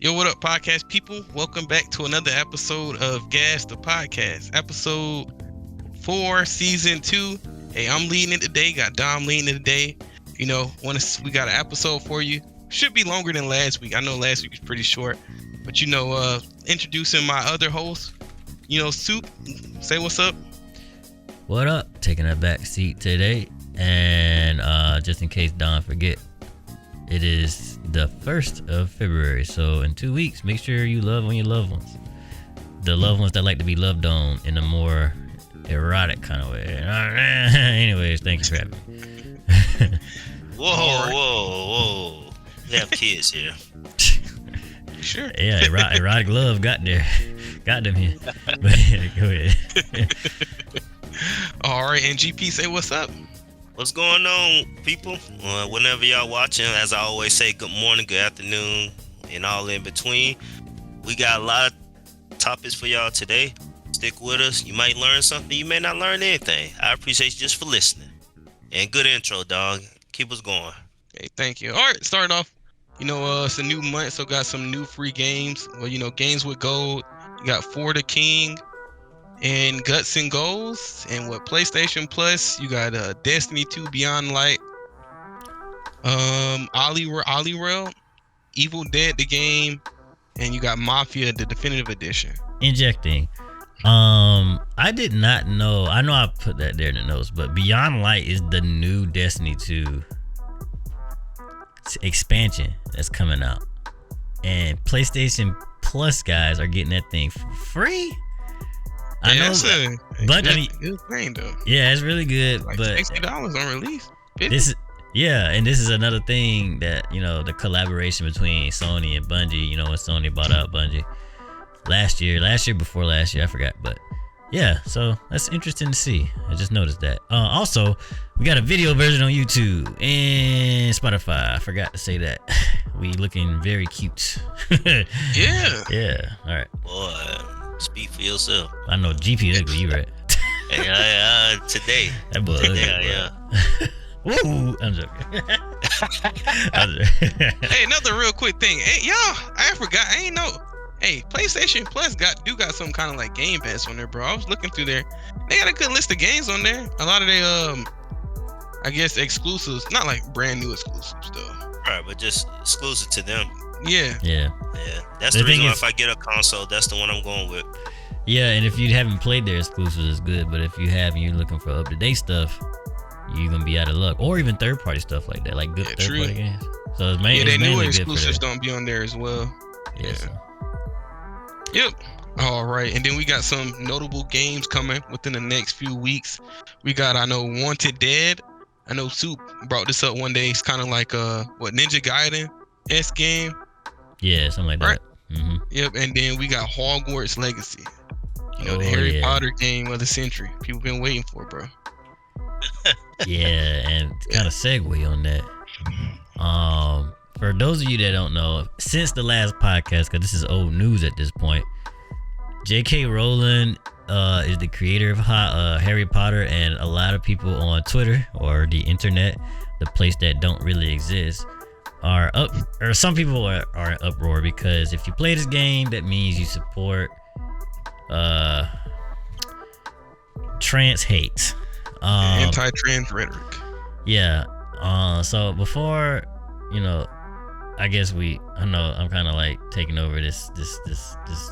Yo, what up, podcast people? Welcome back to another episode of Gas the Podcast, episode 4, season 2. Hey, I'm leading it today. Got Dom leading it today. You know, we got an episode for you. Should be longer than last week. I know last week was pretty short, but introducing my other host. Soup. Say what's up. What up? Taking a back seat today, and just in case Don forget, it is the 1st of February, so in 2 weeks, make sure you love on your loved ones. The loved ones that like to be loved on in a more erotic kind of way. Anyways, thank you for having me. Whoa. We have kids here. Sure. Yeah, erotic love got them here. Go ahead. All right, and GP, say what's up. What's going on, people? Whenever y'all watching, as I always say, good morning, good afternoon, and all in between. We got a lot of topics for y'all today. Stick with us. You might learn something. You may not learn anything. I appreciate you just for listening. And good intro, dog. Keep us going. Hey, thank you. All right, start off. It's a new month, so got some new free games. Well, games with gold. You got For the King and Guts and Goals, and PlayStation Plus, you got Destiny 2 Beyond Light, OlliOlli World, Evil Dead the game, and you got Mafia the definitive edition. Injecting. I did not know. I know I put that there in the notes, but Beyond Light is the new Destiny 2 expansion that's coming out, and PlayStation Plus guys are getting that thing for free. I know, but I mean, it's thing though. Yeah, it's really good, like but $60 on release. 50? This is another thing that the collaboration between Sony and Bungie. When Sony bought out Bungie last year, before last year, I forgot, but yeah, so that's interesting to see. I just noticed that. Also, we got a video version on YouTube and Spotify. I forgot to say that. We looking very cute. Yeah. All right. Boy, speak for yourself. I know GP ugly, you right. Hey, today. That boy ugly. Yeah. Woo! I'm joking. Hey, another real quick thing. Hey, y'all, I forgot. I ain't know. Hey, PlayStation Plus got some kind of like Game Pass on there, bro. I was looking through there. They got a good list of games on there. A lot of they I guess exclusives, not like brand new exclusives though. Right, but just exclusive to them. Yeah. That's the reason why if I get a console, that's the one I'm going with. Yeah, and if you haven't played their exclusives, it's good. But if you have and you're looking for up-to-date stuff, you're gonna be out of luck. Or even third-party stuff like that, like good third-party games. So it's mainly they new good exclusives don't be on there as well. Yeah. Yep. All right, and then we got some notable games coming within the next few weeks. We got, I know, Wanted Dead. I know Soup brought this up one day. It's kind of like Ninja Gaiden-esque game. Yeah, something like right? that. Mm-hmm. Yep, and then we got Hogwarts Legacy. The Harry Potter game of the century. People been waiting for, bro. Yeah, and kind of segue on that. For those of you that don't know, since the last podcast, because this is old news at this point, J.K. Rowling is the creator of Harry Potter, and a lot of people on Twitter or the internet, the place that don't really exist, are up, or some people are in uproar because if you play this game, that means you support trans hate, anti-trans rhetoric. Yeah. So before, I guess I know I'm kind of like taking over this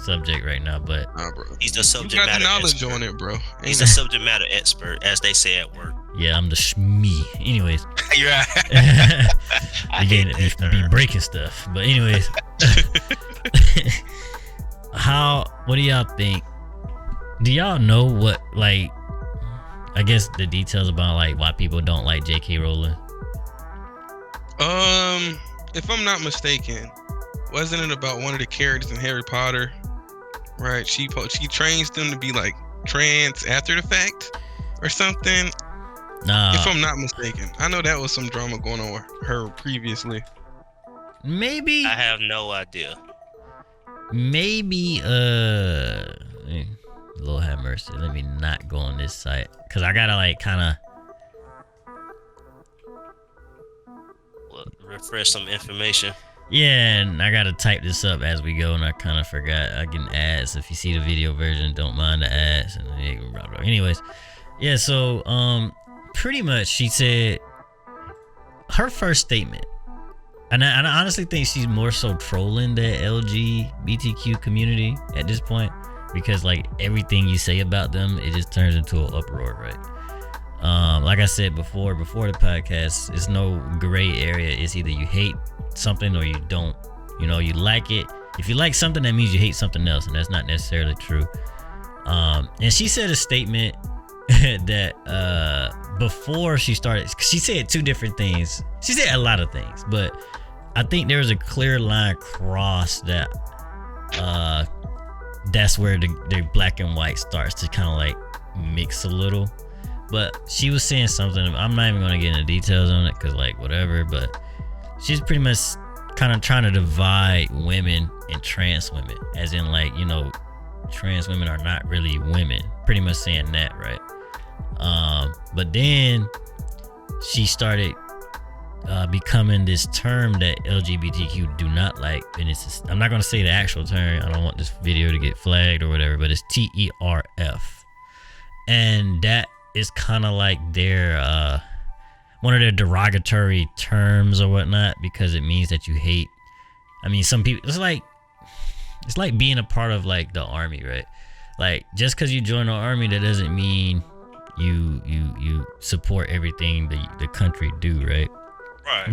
subject right now, but bro. He's the subject you got matter the knowledge expert. On it, bro. He's the subject matter expert, as they say at work. Yeah, I'm the shmee. Anyways, You're right. be breaking stuff. But anyways, what do y'all think? Do y'all know what, like, I guess the details about like why people don't like J.K. Rowling? If I'm not mistaken, wasn't it about one of the characters in Harry Potter? Right, she trains them to be like trans after the fact or something. Nah. If I'm not mistaken, I know that was some drama going on with her previously. Maybe. I have no idea. Maybe. Lord have mercy. Let me not go on this site because I gotta like kind of refresh some information. Yeah, and I gotta type this up as we go, and I kind of forgot. I can ads. If you see the video version, don't mind the ads. And anyways, yeah. So pretty much she said her first statement, and I honestly think she's more so trolling the LGBTQ community at this point, because like everything you say about them, it just turns into an uproar, right? Like I said before the podcast, it's no gray area. It's either you hate something or you don't. You know, you like it. If you like something, that means you hate something else, and that's not necessarily true. And she said a statement that before she started, she said two different things. She said a lot of things, but I think there was a clear line crossed that that's where the black and white starts to kind of like mix a little. But she was saying something. I'm not even gonna get into details on it because like whatever. But she's pretty much kind of trying to divide women and trans women, as in like, you know, trans women are not really women. Pretty much saying that, right? But then she started becoming this term that LGBTQ do not like, and it's I'm not gonna say the actual term. I don't want this video to get flagged or whatever. But it's TERF, and that is kind of like their one of their derogatory terms or whatnot, because it means that you hate. I mean, some people, it's like being a part of like the army, right? Like just because you join the army, that doesn't mean you support everything the country do, right?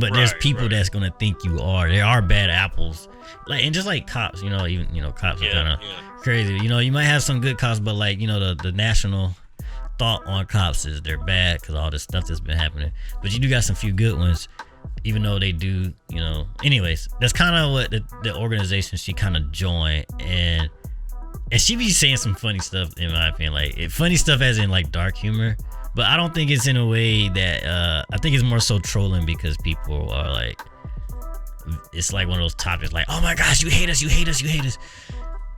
But there's people that's gonna think you are. There are bad apples, like, and just like cops, you know, even, you know, cops are kind of crazy. You know, you might have some good cops, but like, you know, the national thought on cops is they're bad because all this stuff that's been happening. But you do got some few good ones, even though they do, you know. Anyways, that's kind of what the organization she kind of joined, and she be saying some funny stuff, in my opinion, like funny stuff as in like dark humor. But I don't think it's in a way that I think it's more so trolling, because people are like, it's like one of those topics like, oh my gosh, you hate us, you hate us, you hate us.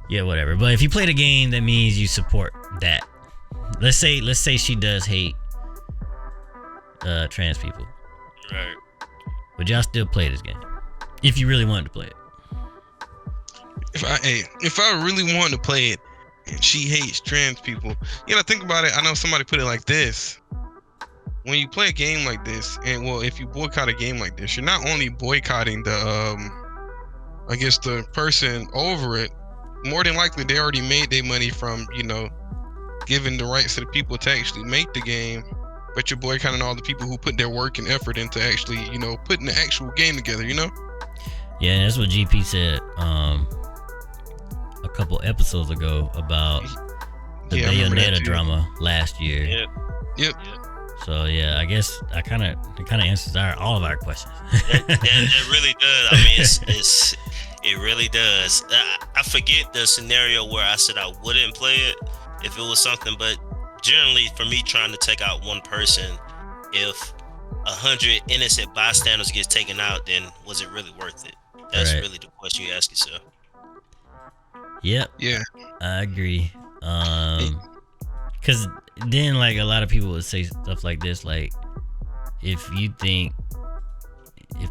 Yeah, whatever. But if you play the game, that means you support that. Let's say she does hate trans people. Right. Would y'all still play this game if you really wanted to play it? If I really wanted to play it and she hates trans people, you gotta think about it. I know somebody put it like this: when you play a game like this, and well, if you boycott a game like this, you're not only boycotting the I guess the person over it. More than likely, they already made their money from, you know, giving the rights to the people to actually make the game, but you're boycotting all the people who put their work and effort into actually, you know, putting the actual game together, you know? Yeah, that's what GP said a couple episodes ago about the Bayonetta drama last year. Yep. So yeah, I guess it kind of answers all of our questions. That really does. I mean, it really does. I forget the scenario where I said I wouldn't play it if it was something, but generally for me trying to take out one person, if 100 innocent bystanders gets taken out, then was it really worth it? That's really the question you ask yourself. Yep. Yeah. I agree. Cause then like a lot of people would say stuff like this, like if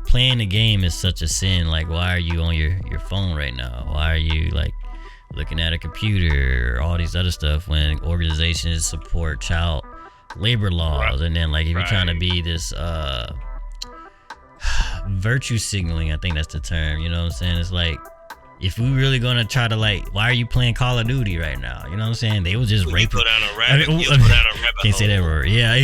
playing the game is such a sin, like why are you on your phone right now? Why are you like looking at a computer or all these other stuff when organizations support child labor laws? And then like if you're trying to be this virtue signaling, I think that's the term, you know what I'm saying? It's like, if we really gonna try to like, why are you playing Call of Duty right now? You know what I'm saying? They was just raping. Put down a rabbit. Can't say that word. Yeah.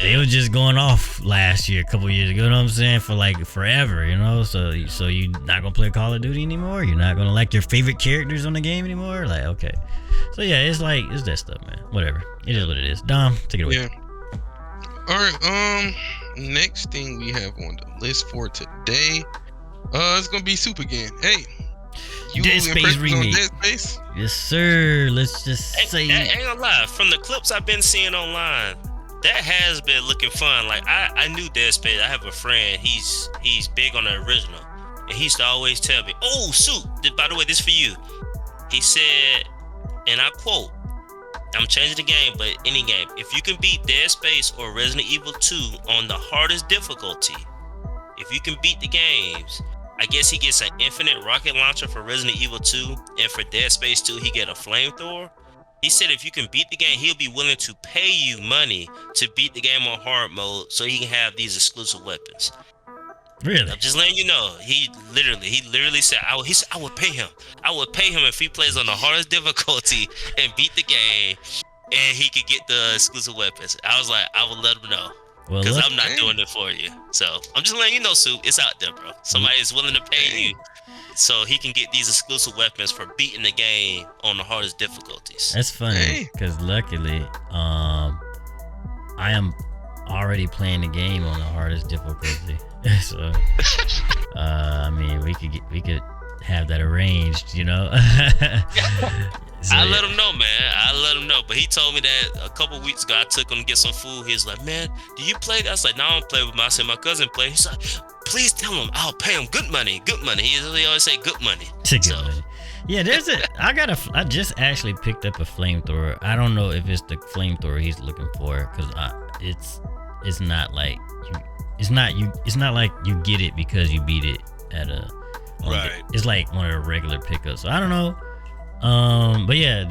They was just going off last year, a couple years ago. You know what I'm saying? For like forever, you know. So you not gonna play Call of Duty anymore? You're not gonna like your favorite characters on the game anymore? Like, okay. So yeah, it's that stuff, man. Whatever. It is what it is. Dom, take it away. Yeah. All right. Next thing we have on the list for today, it's gonna be Soup again. Hey, you Dead Space remake. Dead Space? Yes, sir. Let's just say. I ain't gonna lie. From the clips I've been seeing online, that has been looking fun. Like I knew Dead Space. I have a friend. He's big on the original, and he used to always tell me, "Oh, Soup. By the way, this for you." He said, and I quote, "I'm changing the game, but any game. If you can beat Dead Space or Resident Evil 2 on the hardest difficulty, if you can beat the games, I guess he gets an infinite rocket launcher for Resident Evil 2, and for Dead Space 2, he get a flamethrower. He said if you can beat the game, he'll be willing to pay you money to beat the game on hard mode so he can have these exclusive weapons. Really? I'm just letting you know. He literally said, I would pay him. I would pay him if he plays on the hardest difficulty and beat the game, and he could get the exclusive weapons. I was like, I would let him know. Because I'm not doing it for you. So I'm just letting you know, Soup, it's out there, bro. Somebody is willing to pay you so he can get these exclusive weapons for beating the game on the hardest difficulties. That's funny because luckily, I am already playing the game on the hardest difficulty. So, I mean, we could have that arranged, you know. So, I let him know, man. I let him know. But he told me that a couple weeks ago, I took him to get some food. He was like, man, do you play? I was like, no, I don't play with him. I said, my cousin play. He's like, please tell him I'll pay him good money. Good money. He always say good money. Money. Yeah, I just actually picked up a flamethrower. I don't know if it's the flamethrower he's looking for because it's not like you get it because you beat it at a right. It's like one of the regular pickups. So I don't know. But yeah,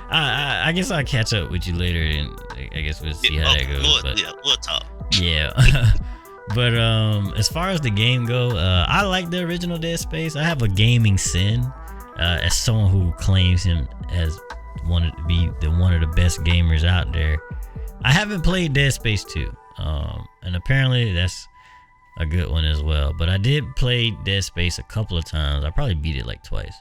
I guess I'll catch up with you later, and I guess we'll see how that goes. We'll talk. Yeah. But as far as the game go, I like the original Dead Space. I have a gaming sin as someone who claims him as wanted to be one of the best gamers out there. I haven't played Dead Space 2, and apparently that's a good one as well. But I did play Dead Space a couple of times. I probably beat it like twice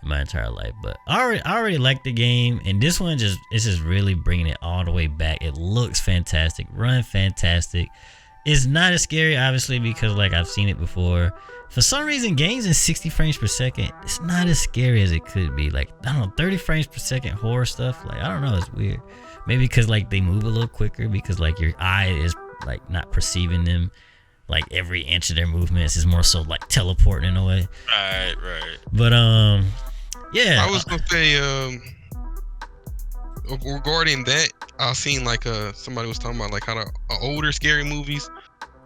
in my entire life. But I already like the game, and this one is just really bringing it all the way back. It looks fantastic, run fantastic. It's not as scary, obviously, because like I've seen it before. For some reason, games in 60 frames per second, it's not as scary as it could be. Like, I don't know, 30 frames per second horror stuff. Like, I don't know, it's weird. Maybe because like they move a little quicker because like your eye is like not perceiving them. Like every inch of their movements is more so like teleporting in a way. Right. But yeah. I was gonna say regarding that, I seen like somebody was talking about like how the older scary movies,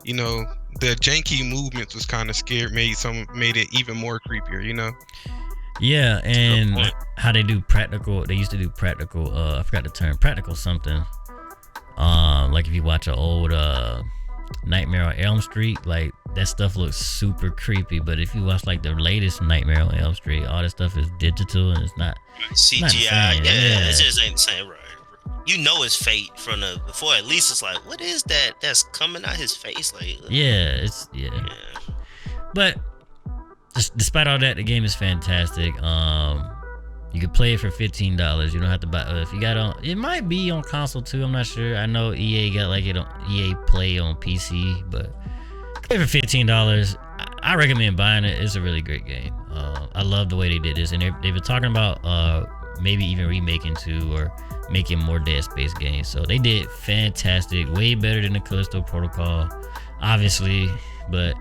you know, the janky movements was kind of scared, made it even more creepier, you know. Yeah, and how they do practical. They used to do practical. I forgot the term. Practical something. Like if you watch an old Nightmare on Elm Street, like that stuff looks super creepy. But if you watch like the latest Nightmare on Elm Street, all that stuff is digital and it's not CGI. Not yeah, it just ain't the same, right? You know it's fake from the before. At least it's like, what is that? That's coming out his face, like. Yeah. But despite all that, the game is fantastic. You can play it for $15. You don't have to buy. If you got on, it might be on console too. I'm not sure. I know EA got like it on EA Play on PC, but play for $15. I recommend buying it. It's a really great game. I love the way they did this, and they've been talking about maybe even remaking 2 or making more Dead Space games. So they did fantastic, way better than the Callisto Protocol, obviously. But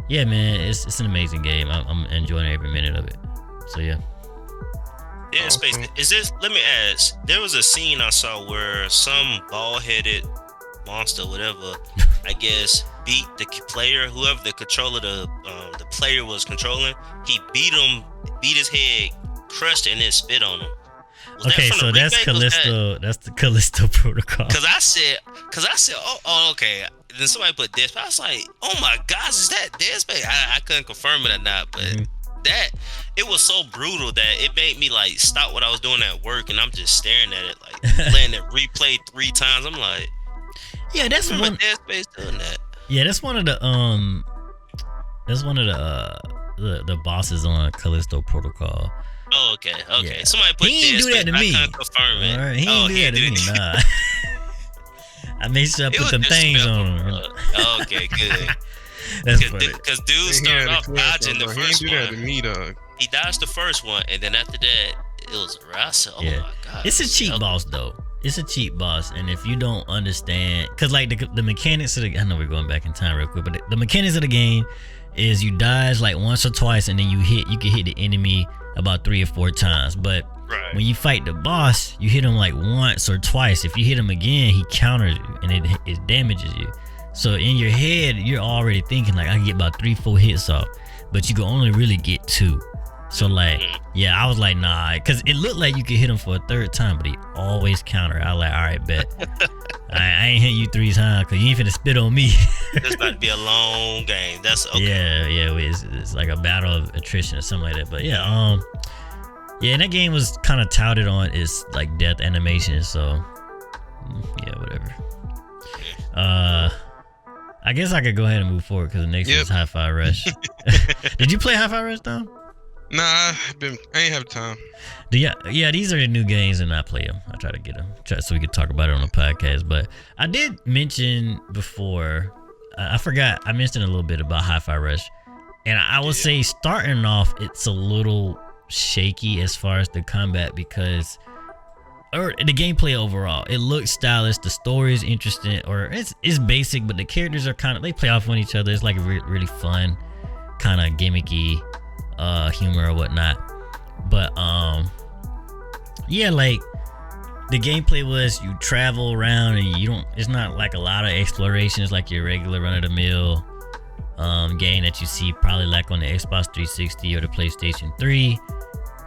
yeah, man, it's an amazing game. I'm enjoying every minute of it. So yeah. Dead Space. Is this? Let me ask. There was a scene I saw where some bald-headed monster, whatever, I guess, beat the player, whoever the controller, the player was controlling. He beat his head, crushed it, and then spit on him. Okay, so that's Callisto. That's the Callisto Protocol. Cause I said, oh, okay. Then somebody put Dead Space. I was like, oh my gosh, is that Dead Space? I couldn't confirm it or not, but that it was so brutal that it made me like stop what I was doing at work, and I'm just staring at it, like letting it replay 3 times. I'm like, yeah, that's one. Dead Space doing that. Yeah, that's one of the the bosses on Callisto Protocol. Oh, okay. Yeah. Somebody put he ain't do that to me. I can't confirm it. All right, he ain't do that to me. Nah. I made sure I put them things on him. Okay, good. That's funny. Because dude started off dodging the first one. He ain't do that to me, dog. He dodged the first one, and then after that, it was a wrestle. Oh my god. It's a cheap boss though. It's a cheap boss, and if you don't understand, cause like the mechanics of the, I know we're going back in time real quick, but the mechanics of the game is you dodge like once or twice, and then you can hit the enemy about 3 or 4 times. But when you fight the boss, you hit him like once or twice. If you hit him again, he counters you, and it damages you. So in your head, you're already thinking like I can get about 3-4 hits off. but you can only really get 2. So like, yeah, I was like, nah, because it looked like you could hit him for a 3rd time, but he always countered. I was like, all right, bet. I ain't hit you 3 times because you ain't finna spit on me. It's about to be a long game. That's okay. Yeah, it's like a battle of attrition or something like that. But yeah, and that game was kind of touted on its like death animation. So yeah, whatever. I guess I could go ahead and move forward because the next one's Hi-Fi Rush. Did you play Hi-Fi Rush, Tom? Nah, I ain't have time. Yeah, these are the new games and I play them. I try to get them so we could talk about it on the podcast. But I did mention before, I forgot, I mentioned a little bit about Hi-Fi Rush. And I would say starting off, it's a little shaky as far as the combat because, or the gameplay overall, it looks stylish. The story is interesting, or it's basic, but the characters are kind of, they play off on each other. It's like really fun, kind of gimmicky humor or whatnot. But yeah, like the gameplay was you travel around and it's not like a lot of exploration. It's like your regular run-of-the-mill game that you see probably like on the Xbox 360 or the PlayStation 3.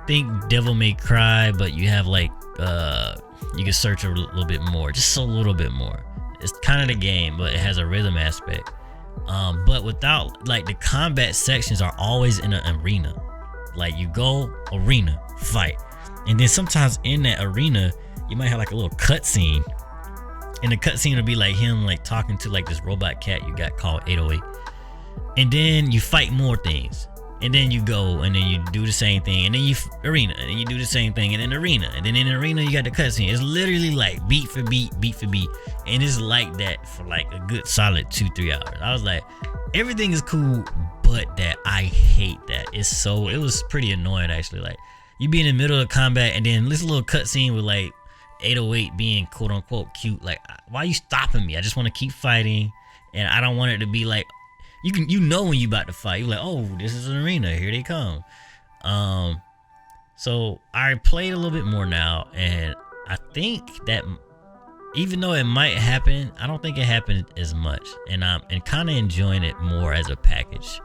Think Devil May Cry, but you have like you can search a little bit more, just a little bit more. It's kind of the game, but it has a rhythm aspect. But without, like, the combat sections are always in an arena. Like, you go arena, fight, and then sometimes in that arena you might have like a little cutscene, and the cutscene will be like him like talking to like this robot cat you got called 808, and then you fight more things, and then you go and then you do the same thing, and then you arena, and then you do the same thing, and then arena, and then in the arena you got the cutscene. It's literally like beat for beat, and it's like that for like a good solid 2-3 hours. I was like, everything is cool, but that I hate that. It was pretty annoying actually. Like, you be in the middle of combat and then this little cutscene with like 808 being quote unquote cute. Like, why are you stopping me? I just want to keep fighting, and I don't want it to be like, you know when you about to fight, you're like, oh, this is an arena, here they come. So I played a little bit more now, and I think that even though it might happen, I don't think it happened as much, and I'm kind of enjoying it more as a package.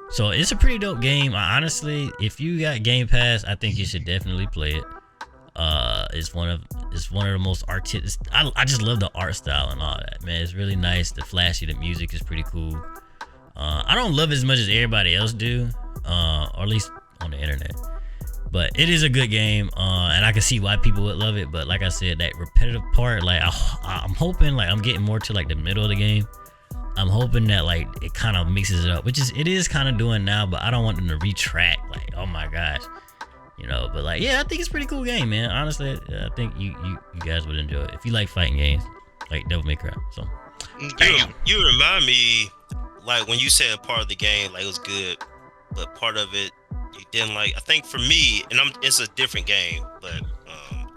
So it's a pretty dope game. Honestly, if you got Game Pass, I think you should definitely play it. It's one of the most artistic. I just love the art style and all that, man. It's really nice. The flashy, the music is pretty cool. I don't love it as much as everybody else do, or at least on the internet. But it is a good game, and I can see why people would love it. But like I said, that repetitive part, like I'm hoping, like I'm getting more to like the middle of the game. I'm hoping that like it kind of mixes it up, which it is kind of doing now. But I don't want them to retract. Like, oh my gosh. But like, yeah, I think it's a pretty cool game, man. Honestly, I think you guys would enjoy it if you like fighting games, like Devil May Cry. So, you remind me, like when you said part of the game, like it was good, but part of it you didn't like. I think for me, and it's a different game, but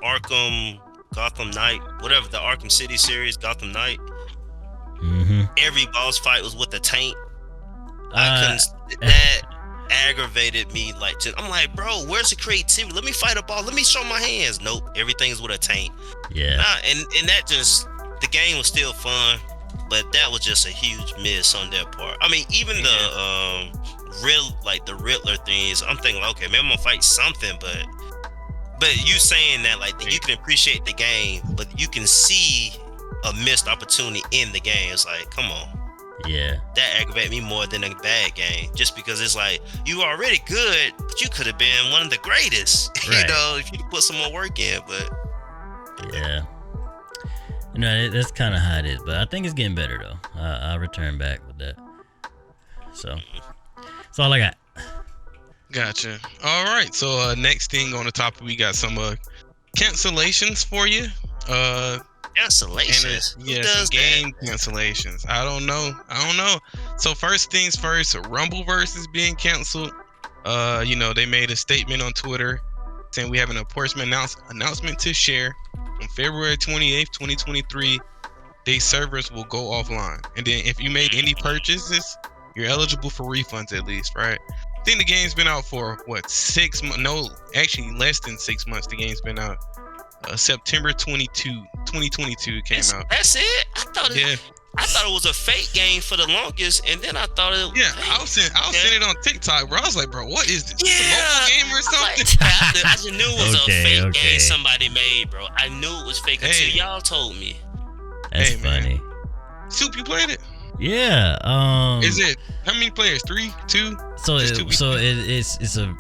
Arkham, Gotham Knight, whatever the Arkham City series, Gotham Knight. Mm-hmm. Every boss fight was with a taint. I couldn't. That aggravated me. I'm like, bro, where's the creativity? Let me fight a ball. Let me show my hands. Nope, everything's with a taint. Yeah. And that just, the game was still fun, but that was just a huge miss on their part. I mean, even the Riddler things, I'm thinking, okay, maybe I'm gonna fight something, but you saying that like that you can appreciate the game, but you can see a missed opportunity in the game. It's like, come on. Yeah. That aggravated me more than a bad game, just because it's like, you were already good, but you could have been one of the greatest, right. If you put some more work in. But yeah, that's kind of how it is, but I think it's getting better though. I'll return back with that. So that's all I got. Gotcha. All right, so next thing on the topic, we got some cancellations for you. Cancellations? Yeah, some game cancellations. I don't know. So first things first, Rumbleverse is being canceled. They made a statement on Twitter saying we have an enforcement announcement to share. On February 28th, 2023, their servers will go offline. And then if you made any purchases, you're eligible for refunds at least, right? I think the game's been out for, 6 months? No, actually less than 6 months the game's been out. September 22, 2022 came out. That's it? I thought it... Yeah. I thought it was a fake game for the longest, and then I thought it. Yeah, I was seeing it on TikTok, bro. I was like, bro, what is this? Yeah, Is this a mobile game or something? Like, I just knew it was a fake Okay. game somebody made, bro. I knew it was fake until y'all told me. That's Hey, man. funny. Soup, you played it? Yeah. Is it how many players? 3, 2? It's a.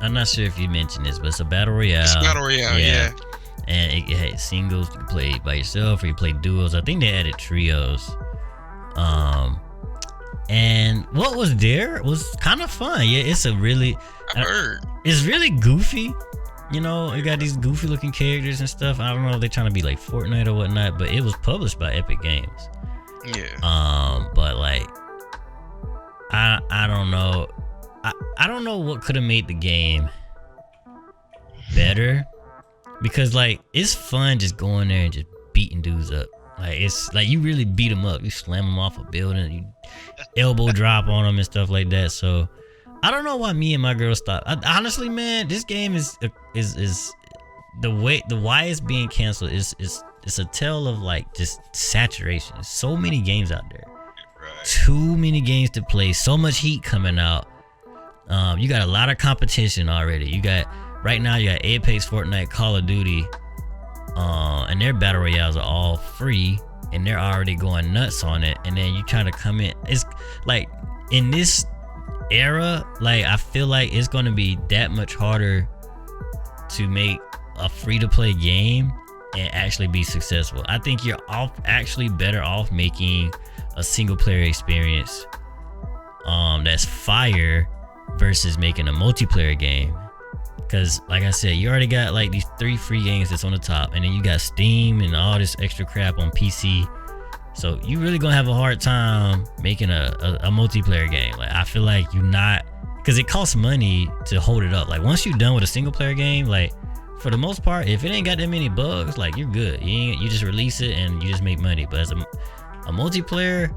I'm not sure if you mentioned this, but it's a battle royale. It's battle royale, yeah. And it had singles. You can play by yourself or you play duos. I think they added trios. And what was there was kind of fun. Yeah, it's a really. I heard. It's really goofy. You know, you got these goofy looking characters and stuff. I don't know if they're trying to be like Fortnite or whatnot, but it was published by Epic Games. Yeah. But like, I don't know. I don't know what could have made the game better, because like it's fun just going there and just beating dudes up. Like it's like you really beat them up. You slam them off a building, you elbow drop on them and stuff like that. So I don't know why me and my girl stopped. Honestly, man, this game is why it's being canceled is it's a tale of like just saturation. There's so many games out there. Right. Too many games to play. So much heat coming out. You got a lot of competition already. You got Apex, Fortnite, Call of Duty, and their battle royales are all free, and they're already going nuts on it. And then you trying to come in. It's like in this era, like I feel like it's going to be that much harder to make a free-to-play game and actually be successful. I think you're actually better off making a single-player experience that's fire versus making a multiplayer game. Because like I said, you already got like these 3 free games that's on the top, and then you got Steam and all this extra crap on PC. So you really gonna have a hard time making a multiplayer game. Like I feel like you're not, because it costs money to hold it up. Like once you're done with a single player game, like for the most part, if it ain't got that many bugs, like you're good. You just release it and you just make money. But as a multiplayer,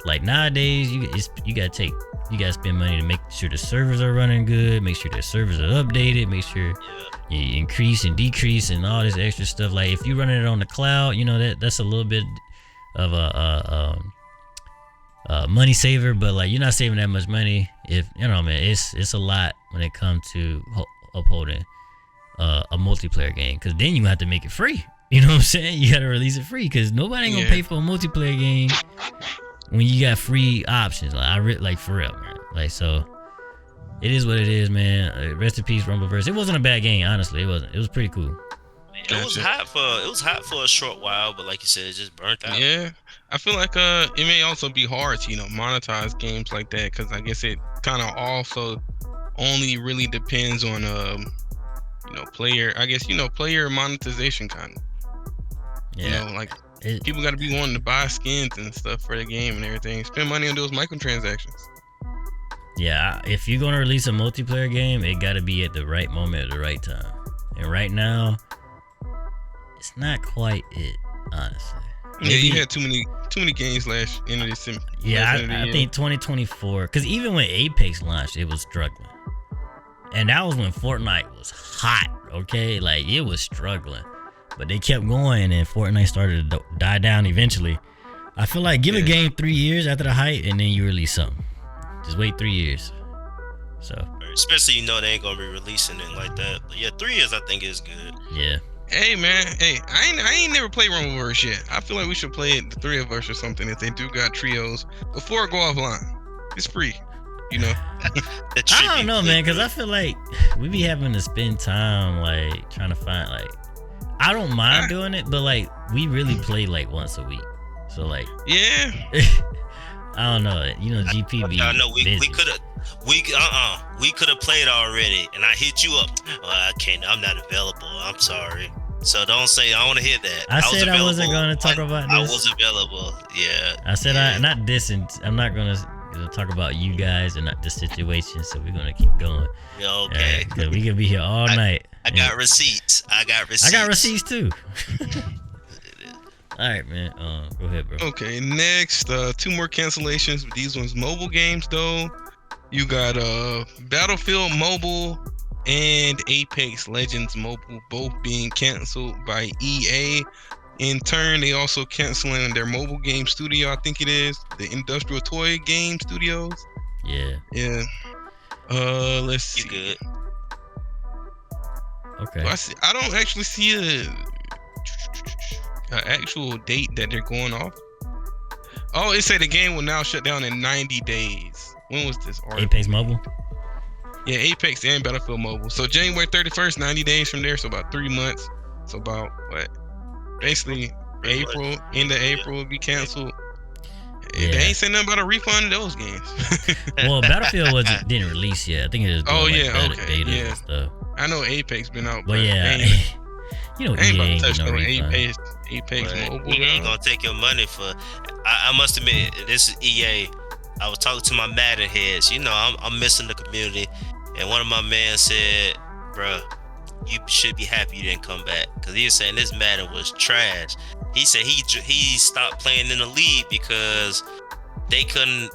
like nowadays, you gotta spend money to make sure the servers are running good, make sure the servers are updated, make sure you increase and decrease and all this extra stuff. Like if you're running it on the cloud, you know that's a little bit of a money saver, but like you're not saving that much money. If you know, man, it's a lot when it comes to upholding a multiplayer game, because then you have to make it free. You know what I'm saying? You gotta release it free, because nobody ain't gonna pay for a multiplayer game when you got free options. Like for real, man. Like, so it is what it is, man. Rest in peace, Rumbleverse. It wasn't a bad game, honestly. It wasn't. It was pretty cool. It was hot for a short while, but like you said, it just burnt out. Yeah, I feel like it may also be hard to monetize games like that, because I guess it kind of also only really depends on player. I guess player monetization kind of. Yeah. Like people got to be wanting to buy skins and stuff for the game and everything. Spend money on those microtransactions. Yeah, if you're gonna release a multiplayer game, it got to be at the right moment at the right time. And right now, it's not quite it, honestly. Yeah, you had too many games last end of this. I think 2024, because even when Apex launched, it was struggling, and that was when Fortnite was hot. Okay, like it was struggling, but they kept going, and Fortnite started to die down eventually. I feel like give a game 3 years after the hype, and then you release something. Just wait 3 years. So especially they ain't gonna be releasing it like that. But yeah, 3 years I think is good. Yeah. Hey man, I ain't never played Rumbleverse yet. I feel like we should play it, the 3 of us or something, if they do got trios, before it go offline. It's free, I don't know, man, because I feel like we be having to spend time like trying to find, like, I don't mind doing it, but like we really play like once a week. So like, yeah. I don't know. GP be busy. We could have played already, and I hit you up. Well, I can't. I'm not available. I'm sorry. So don't say I want to hear that. I said I wasn't going to talk about this. I was available. Yeah. I said I'm not going to talk about you guys and not the situation. So we're going to keep going. Yeah, okay. Because we could be here all night. I got receipts. I got receipts too. All right, man. Go ahead, bro. Okay, next, 2 more cancellations. These ones mobile games though. You got Battlefield Mobile and Apex Legends Mobile, both being canceled by EA. In turn, they also canceling their mobile game studio. I think it is the Industrial Toy Game Studios. Yeah. Yeah. Let's see. You good? Okay. I don't actually see a actual date that they're going off. Oh, it said the game will now shut down in 90 days. When was this article? Apex Mobile? Yeah, Apex and Battlefield Mobile. So January 31st, 90 days from there. So about 3 months. So about what? Basically April, end of April will be canceled. Yeah. They ain't saying nothing about a refund of those games. Well, Battlefield didn't release yet. I think it is. Okay, beta yeah. and stuff. I know Apex been out, But yeah, you know, ain't EA about ain't to touch no no refund. Apex Mobile. He ain't gonna take your money for. I must admit, this is EA. I was talking to my Madden heads. You know, I'm missing the community, and one of my men said, "Bruh, you should be happy you didn't come back," because he was saying this Madden was trash. He said he stopped playing in the league because they couldn't.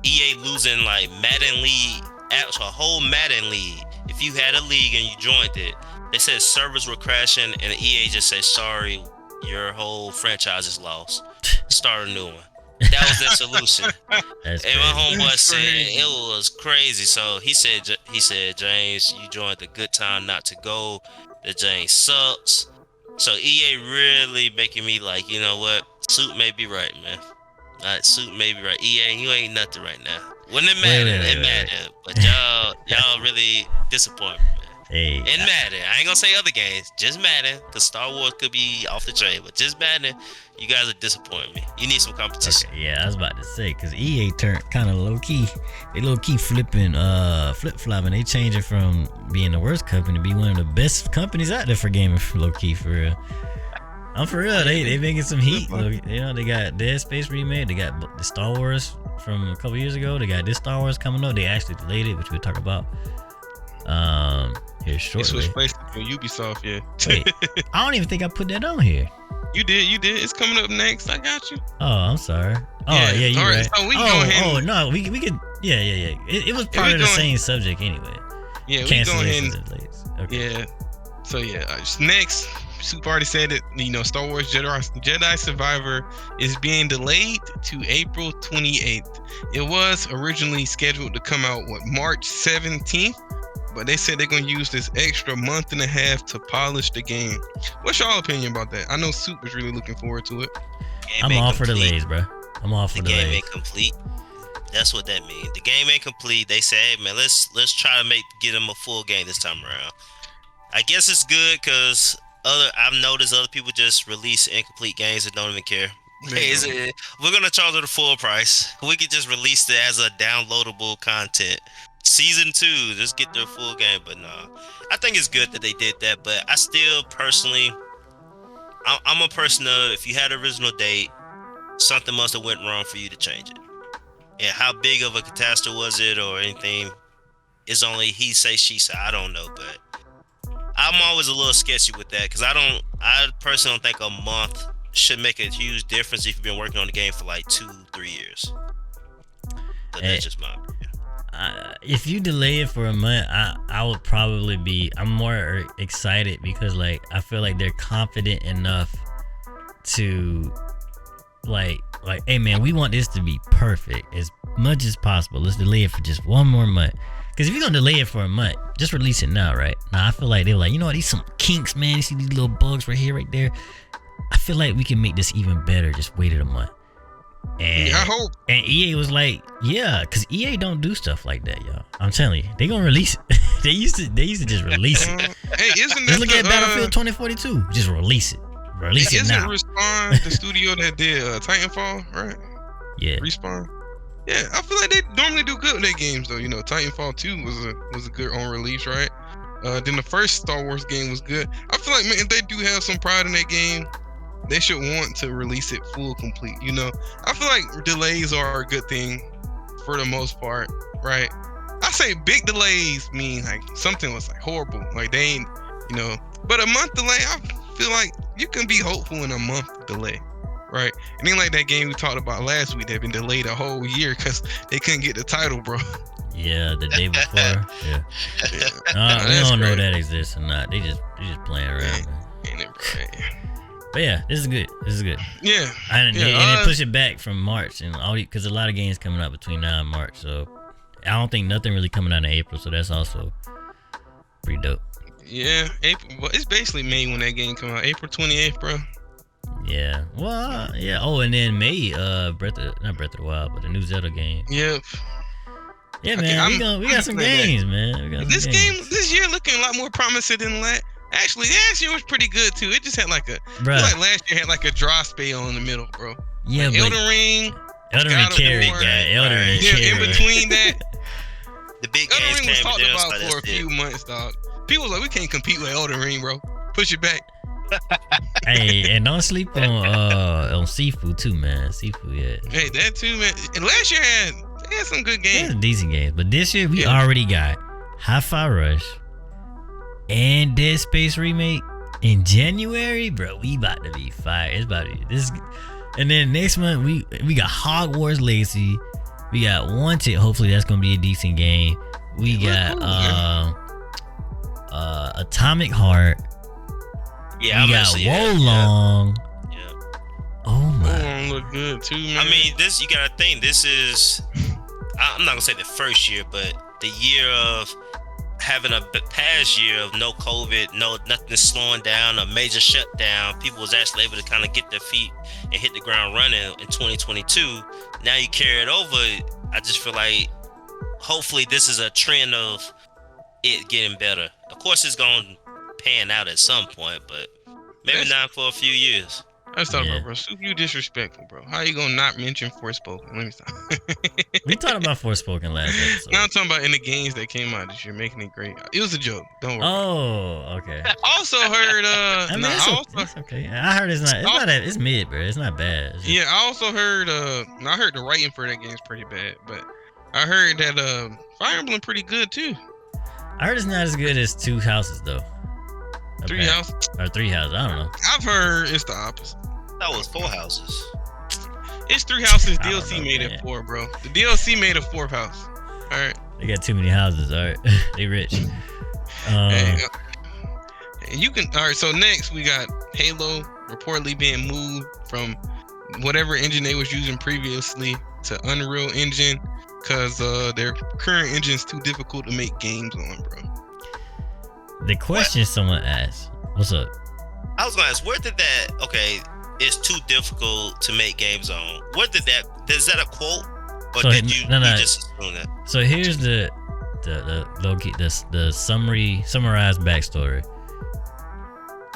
EA losing like Madden League, a whole Madden League. If you had a league and you joined it, they said servers were crashing, and EA just said, "Sorry, your whole franchise is lost. Start a new one." That was their solution. That's And my crazy. homeboy said it was crazy. So he said, "James, you joined the good time not to go. The James sucks." So EA really making me like, you know what? Suit may be right, man. Suit may be right. EA, you ain't nothing right now. When it mattered, it mattered. But y'all really disappoint me, man. Hey, And Madden. I ain't gonna say other games. Just Madden, because Star Wars could be off the train. But just Madden, you guys are disappointing me. You need some competition. okay, yeah, I was about to say, because EA turned kind of low-key. They low-key flip-flopping. They changing from being the worst company to be one of the best companies out there for gaming, low-key, for real. I'm for real. They making some heat. Look, you know, they got Dead Space remade. They got the Star Wars from a couple years ago. They got this Star Wars coming up. They actually delayed it, which we'll talk about here It shortly. switched places with Ubisoft, yeah. Wait, I don't even think I put that on here. You did. It's coming up next. I got you. Oh, I'm sorry. Oh, yeah, you're all right. So we can go ahead. Oh, no, we could. Yeah. It was part of the same subject anyway. Yeah, we go ahead. Cancellations and delays. Okay. Yeah. So yeah, next, Soup already said it. You know, Star Wars Jedi Survivor is being delayed to April 28th. It was originally scheduled to come out March 17th, but they said they're gonna use this extra month and a half to polish the game. What's y'all opinion about that? I know Soup is really looking forward to it. I'm all for delays, bro. I'm all for The game delays. ain't complete. That's what that means. The game ain't complete. They say, "Hey man, let's try to get them a full game this time around." I guess it's good because I've noticed other people just release incomplete games and don't even care. We're gonna charge it the full price. We could just release it as a downloadable content. Season 2, just get their full game. But no, I think it's good that they did that. But I still personally, I'm a person of, if you had an original date, something must have went wrong for you to change it. And how big of a catastrophe was it or anything is only he say, she say. I don't know, but I'm always a little sketchy with that because I personally don't think a month should make a huge difference if you've been working on the game for like 2-3 years. So that's just my opinion. If you delay it for a month, I would probably be. I'm more excited because like I feel like they're confident enough to like, hey man, we want this to be perfect as much as possible. Let's delay it for just one more month. Because if you're gonna delay it for a month, just release it now, right? Now I feel like they're like, you know what, these some kinks, man. You see these little bugs right here, right there. I feel like we can make this even better. Just wait it a month. And I hope. And EA was like, yeah, because EA don't do stuff like that, y'all. I'm telling you, they gonna release it. they used to just release it. Hey, isn't Just this look at Battlefield 2042. Just release it. Release it now. Isn't Respawn the studio that did Titanfall, right? Yeah. Respawn. Yeah, I feel like they normally do good with their games though. You know, Titanfall 2 was a good on release, right? Then the first Star Wars game was good. I feel like, man, if they do have some pride in their game, they should want to release it full complete. You know, I feel like delays are a good thing for the most part, right? I say big delays mean like something was like horrible, like they ain't, you know. But a month delay, I feel like you can be hopeful in a month delay, right? It ain't like that game we talked about last week that been delayed a whole year because they couldn't get the title, bro. Yeah, the day before. Yeah. We don't know that exists or not. They just playing around. Ain't it, bro? But yeah, this is good. Yeah. And they push it back from March and all because a lot of games coming out between now and March. So I don't think nothing really coming out in April. So that's also pretty dope. Yeah, April. Well, it's basically May when that game come out. April 28th, bro. Yeah. Well, yeah. Oh, and then May, not Breath of the Wild, but the new Zelda game. Yep. Yeah, man. We got some games, man. This game this year looking a lot more promising than last. Actually, last year was pretty good too. It just had like last year had like a draw spell in the middle, bro. Yeah, like but Elden Ring carried, guy. Elden Ring carried. In between that, the big Elden games Ring was came talked down, about for a few months, dog. People was like, we can't compete with Elden Ring, bro. Push it back. Hey, and don't sleep on Sifu too, man. Sifu, yeah. Hey, that too, man. And last year had some good games. Decent games, but this year we already got Hi-Fi Rush and Dead Space remake in January, bro. We about to be fire. It's about to be this. And then next month we got Hogwarts Legacy. We got Wanted. Hopefully that's gonna be a decent game. We got Atomic Heart. Yeah, we got Wolong. Yeah. Oh my. Wolong look good too, man. I mean, you gotta think. This is. I'm not gonna say the first year, but the year of having a past year of no COVID, nothing slowing down, a major shutdown. People was actually able to kind of get their feet and hit the ground running in 2022. Now you carry it over. I just feel like hopefully this is a trend of it getting better. Of course, it's gonna pan out at some point, but maybe not for a few years. Let's talk about, bro. Super, you disrespectful, bro. How you gonna not mention Forspoken? Let me stop. We talked about Forspoken last episode. Now I'm talking about in the games that came out this year, making it great. It was a joke. Don't worry. Oh, okay. Also heard. It's okay. I heard it's not. It's mid, bro. It's not bad. It's yeah, I also heard. I heard the writing for that game is pretty bad, but I heard that Fire Emblem pretty good too. I heard it's not as good as Two Houses though. Three Houses or Three Houses. I don't know. I've heard it's the opposite. That was Four Houses. It's Three Houses. DLC made it 4, bro. The DLC made a 4th house. All right. They got too many houses. All right. They rich. And you can. All right. So next we got Halo reportedly being moved from whatever engine they was using previously to Unreal Engine because their current engine is too difficult to make games on, bro. The question someone asked, "What's up?" I was gonna ask, where did that? Okay, it's too difficult to make games on. Where did that? Is that a quote, or so, did you just assume that? So here's the summarized backstory.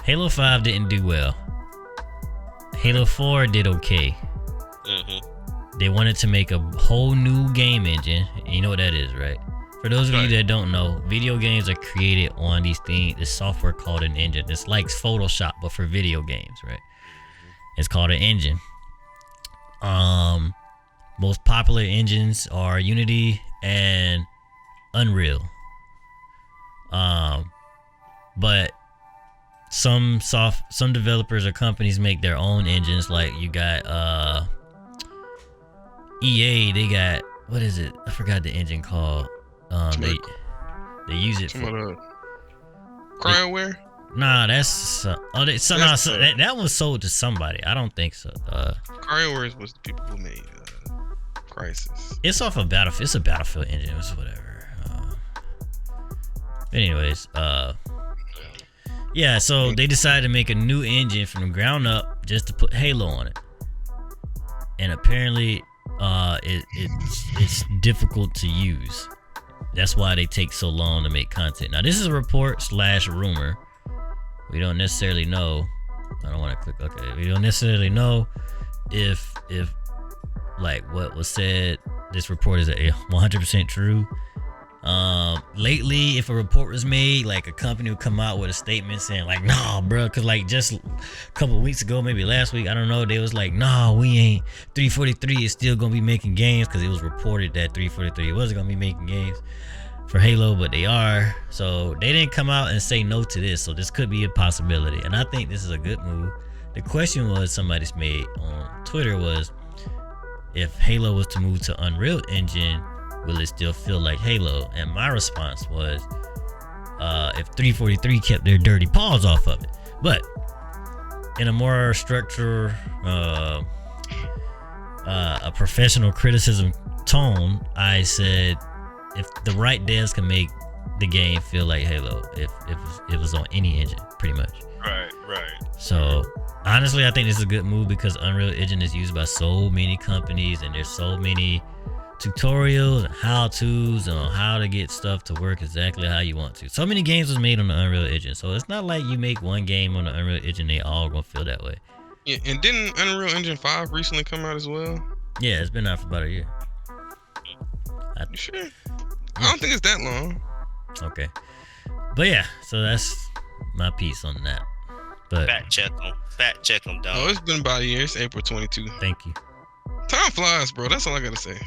Halo 5 didn't do well. Halo 4 did okay. Mm-hmm. They wanted to make a whole new game engine. You know what that is, right? For those of you that don't know, video games are created on this software called an engine. It's like Photoshop, but for video games, right? It's called an engine. Most popular engines are Unity and Unreal. But some developers or companies make their own engines. Like you got EA, they got, what is it? I forgot the engine called. They use it for CryoWare. Nah, that's that was sold to somebody. I don't think so. CryoWare was the people who made Crysis. It's off of Battlefield. It's a Battlefield engine. It's whatever. Anyways, yeah. So they decided to make a new engine from the ground up just to put Halo on it, and apparently, it's difficult to use. That's why they take so long to make content. Now, this is a report / rumor. We don't necessarily know. I don't want to click. Okay, we don't necessarily know if like what was said. This report is 100% true. Lately, if a report was made, like a company would come out with a statement saying like, "Nah, bro," because like just a couple of weeks ago, maybe last week, I don't know, they was like, "Nah, we ain't. 343 is still gonna be making games," because it was reported that 343 wasn't gonna be making games for Halo, but they are. So they didn't come out and say no to this. So this could be a possibility, and I think this is a good move. The question was somebody's made on Twitter was, if Halo was to move to Unreal Engine, will it still feel like Halo? And my response was, if 343 kept their dirty paws off of it. But in a more structured, a professional criticism tone, I said if the right devs can make the game feel like Halo, if it was on any engine, pretty much. Right. So honestly, I think this is a good move because Unreal Engine is used by so many companies, and there's so many tutorials and how-tos on how to get stuff to work exactly how you want to. So many games was made on the Unreal Engine, so it's not like you make one game on the Unreal Engine, they all gonna feel that way. Yeah, and didn't Unreal Engine 5 recently come out as well? Yeah, it's been out for about a year. You sure? I don't think it's that long. Okay. But yeah, so that's my piece on that. But Fact check them, dog. Oh, it's been about a year. It's April 22. thank you. Time flies, bro. That's all I gotta say.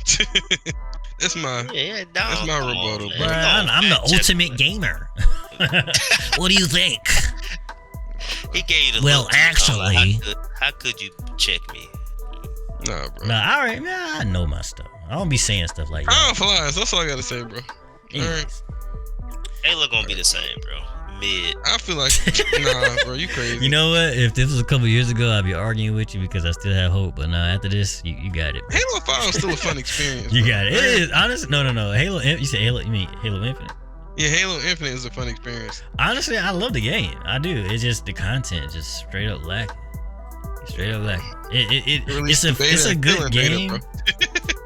That's my dog. that's my Come on, rebuttal, man. bro. I'm the Fact check ultimate him. gamer. What do you think? He gave you the Well, look, dog. actually- how could you check me? Nah, bro. Nah, alright, man, I know my stuff. I don't be saying stuff like Time that. flies. That's all I gotta say, bro. Anyways. Halo gonna be the same, bro. Mid. I feel like nah, bro. You crazy? You know what? If this was a couple years ago, I'd be arguing with you because I still have hope. But now after this, you got it. Halo 5 is still a fun experience. You bro. got it. It is honestly no. Halo. You said Halo. You mean Halo Infinite? Yeah, Halo Infinite is a fun experience. Honestly, I love the game. I do. It's just the content just straight up lacking. Straight up lacking. It's a good game. Beta,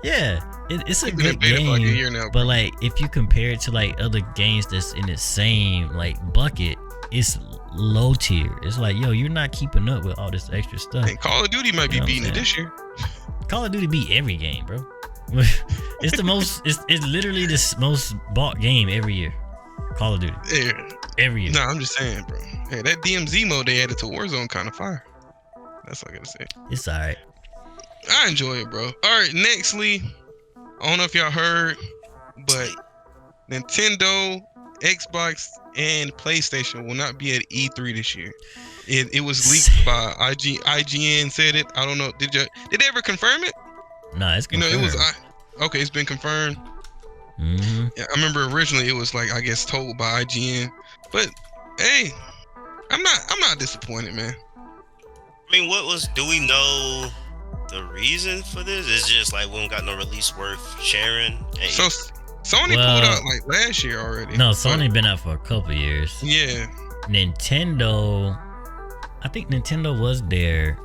Yeah, it's a It's been in good beta for like a game. year now, But bro. like, if you compare it to like other games that's in the same like bucket, it's low tier. It's like, yo, you're not keeping up with all this extra stuff. And Call of Duty might be You know what beating I'm it this year. Call of Duty beat every game, bro. It's the most. It's literally the most bought game every year. Call of Duty Yeah. every year. Nah, I'm just saying, bro. Hey, that DMZ mode they added to Warzone kind of fire. That's all I gotta say. It's alright. I enjoy it, bro. All right, nextly, I don't know if y'all heard, but Nintendo, Xbox, and PlayStation will not be at E3 this year. It was leaked by IGN said it. I don't know. Did they ever confirm it? Nah, it's You know, confirmed. it was okay. It's been confirmed. Mm-hmm. Yeah, I remember originally it was like I guess told by IGN, but hey, I'm not disappointed, man. I mean, do we know the reason for this? It's just like we don't got no release worth sharing. Hey, So Sony pulled out like last year already. No, but- Sony been out for a couple years. Yeah, Nintendo, I think Nintendo was there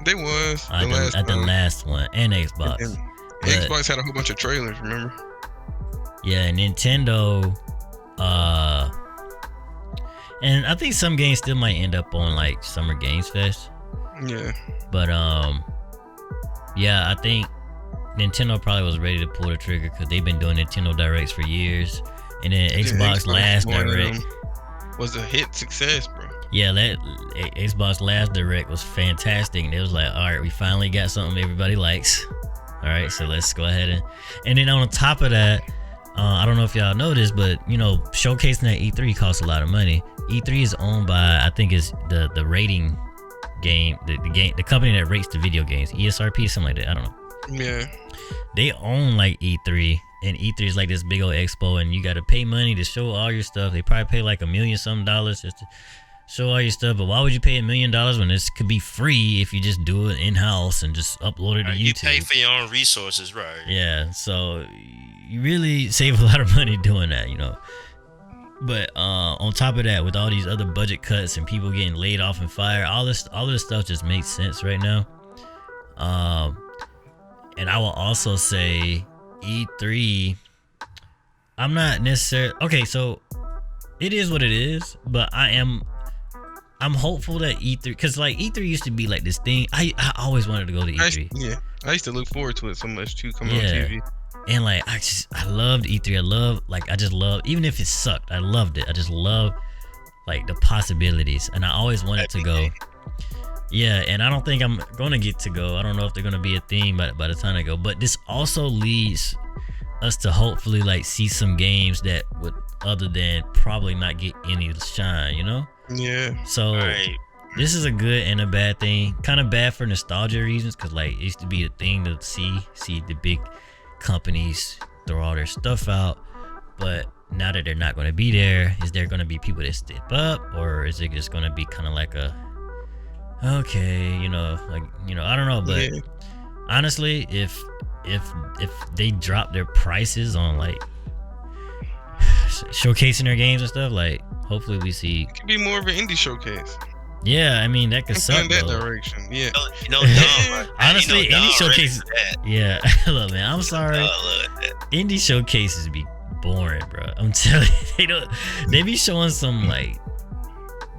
they was at the last one, and Xbox. And But- Xbox had a whole bunch of trailers. Remember? Yeah, Nintendo, and I think some games still might end up on like Summer Games Fest. Yeah. But yeah, I think Nintendo probably was ready to pull the trigger because they've been doing Nintendo Directs for years, and then Xbox last one of Direct. them was a hit success, bro. Yeah, that Xbox last Direct was fantastic. And it was like, all right, we finally got something everybody likes. All right, so let's go ahead and then on top of that, I don't know if y'all know this, but you know, showcasing at E3 costs a lot of money. E3 is owned by, I think it's the rating game, the company that rates the video games, ESRP, something like that. I don't know. Yeah. They own like E3, and E3 is like this big old expo, and you got to pay money to show all your stuff. They probably pay like $1 million some just to show all your stuff. But why would you pay $1 million when this could be free if you just do it in house and just upload it to you YouTube? pay for your own resources, right? Yeah, so you really save a lot of money doing that, you know. But on top of that, with all these other budget cuts and people getting laid off and fired, all this stuff just makes sense right now. And I will also say E3, I'm not necessarily okay, so it is what it is, but I'm hopeful that E3, because like E3 used to be like this thing. I always wanted to go to E3. I used to look forward to it so much too, coming on Yeah. TV. And like I loved E3. I just love, even if it sucked, I loved it. I just love like the possibilities, and I always wanted to go. Yeah, and I don't think I'm gonna get to go. I don't know if they're gonna be a thing by the time I go. But this also leads us to hopefully like see some games that would, other than probably not get any shine, you know? Yeah. So Right. this is a good and a bad thing. Kind of bad for nostalgia reasons, because like it used to be a thing to see the big companies throw all their stuff out. But now that they're not going to be there, is there going to be people that step up, or is it just going to be kind of like a okay, I don't know, but Yeah. honestly, if they drop their prices on like showcasing their games and stuff, like hopefully we see. It could be more of an indie showcase. Yeah, I mean that could suck In that though. direction. Yeah. Dom, Honestly, Dom indie ready showcases. for that. Yeah, look, man, I'm sorry. Indie showcases be boring, bro. I'm telling you, they be showing some like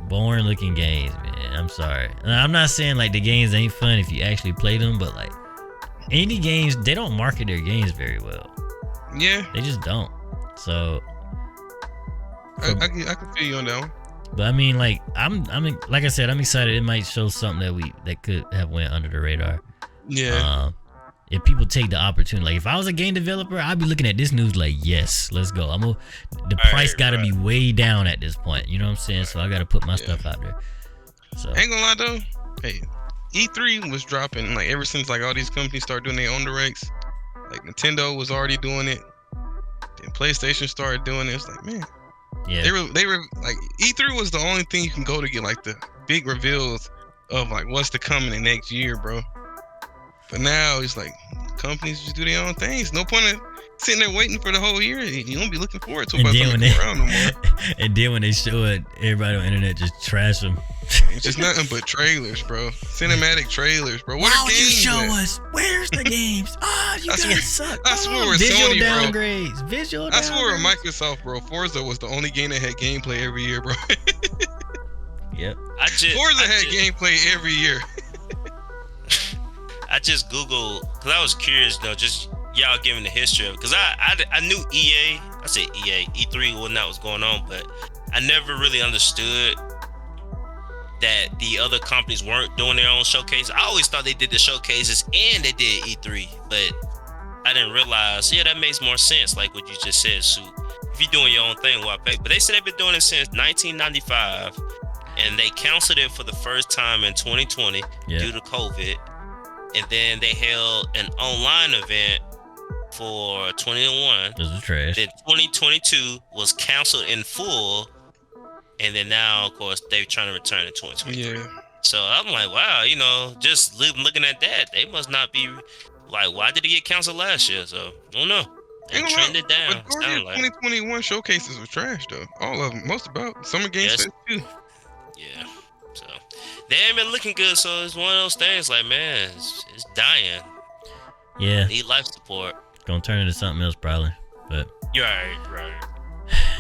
boring looking games, man. I'm sorry. And I'm not saying like the games ain't fun if you actually play them, but like indie games, they don't market their games very well. Yeah. They just don't. So I can feel you on that one. but I mean, like I'm like I said, I'm excited. It might show something that could have went under the radar. Yeah. If people take the opportunity, like if I was a game developer, I'd be looking at this news like, yes, let's go. The price got to be way down at this point. You know what I'm saying? So I got to put my stuff out there. So Ain't gonna lie though. Hey, E3 was dropping like ever since like all these companies started doing their own directs. Like Nintendo was already doing it. Then PlayStation started doing it. It's like, man, yeah, they were like E3 was the only thing you can go to get like the big reveals of like what's to come in the next year, bro. But now it's like companies just do their own things. No point in sitting there waiting for the whole year. You don't be looking forward to it by the time they come around no more. And then when they show it, everybody on the internet just trash them. It's just nothing but trailers, bro. Cinematic trailers, bro. What Why are would you games show at? us? Where's the games? Oh, you I guys swear- suck. I swear Oh, it's visual Sony, bro. downgrades. Visual downgrades. I swear with Microsoft, bro, Forza was the only game that had gameplay every year, bro. Yep. Forza had gameplay every year. I just Googled because I was curious, just y'all giving the history of it. Because I knew EA, I said EA, E3 when that was going on, but I never really understood that the other companies weren't doing their own showcase. I always thought they did the showcases and they did E3, but I didn't realize, that makes more sense, like what you just said, Sue. If you're doing your own thing, why pay? But they said they've been doing it since 1995, and they canceled it for the first time in 2020 due to COVID. And then they held an online event for 2021. Those are trash. Then 2022 was canceled in full. And then now, of course, they're trying to return in 2023. Yeah. So I'm like, wow, just looking at that, they must not be like, why did it get canceled last year? So I don't know. They trended down. But 2021 showcases were trash though. All of them, most about Summer Games Fest too. Yeah. So they ain't been looking good. So it's one of those things like, man, it's dying. Yeah. Need life support. Gonna turn into something else probably, but you're right.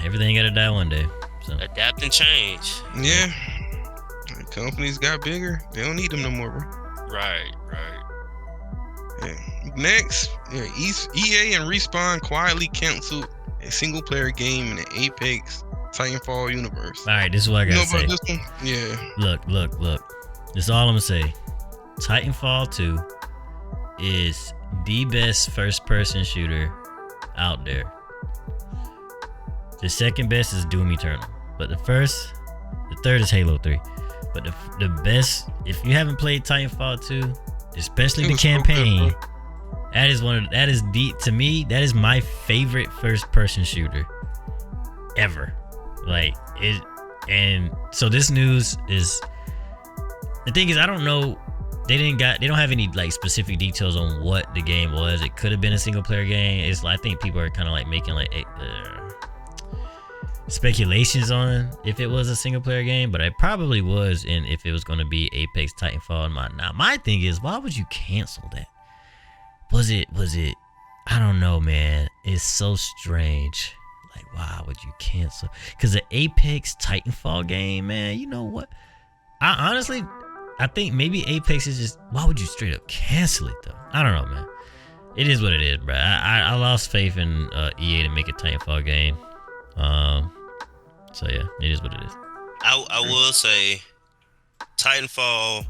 Everything gotta die one day. So adapt and change. Yeah. Companies got bigger. They don't need them no more, bro. Right. Yeah. Next, EA and Respawn quietly canceled a single player game in the Apex Titanfall universe. All right, this is what I gotta say. About this one? Yeah. Look. This is all I'm gonna say. Titanfall 2 is the best first-person shooter out there. The second best is Doom Eternal, but the third is Halo 3. But the best, if you haven't played Titanfall 2, especially the campaign, so good, to me, that is my favorite first-person shooter ever. Like it, and so this news is. The thing is, I don't know. They don't have any like specific details on what the game was. It could have been a single player game. I think people are kind of like making like speculations on if it was a single player game, but it probably was. And if it was going to be Apex Titanfall, my thing is, why would you cancel that? Was it? I don't know, man. It's so strange. Like, why would you cancel? Because the Apex Titanfall game, man. You know what? I think maybe Apex is just, why would you straight up cancel it though? I don't know, man. It is what it is, bro. I lost faith in EA to make a Titanfall game. So yeah, it is what it is. I will say, Titanfall.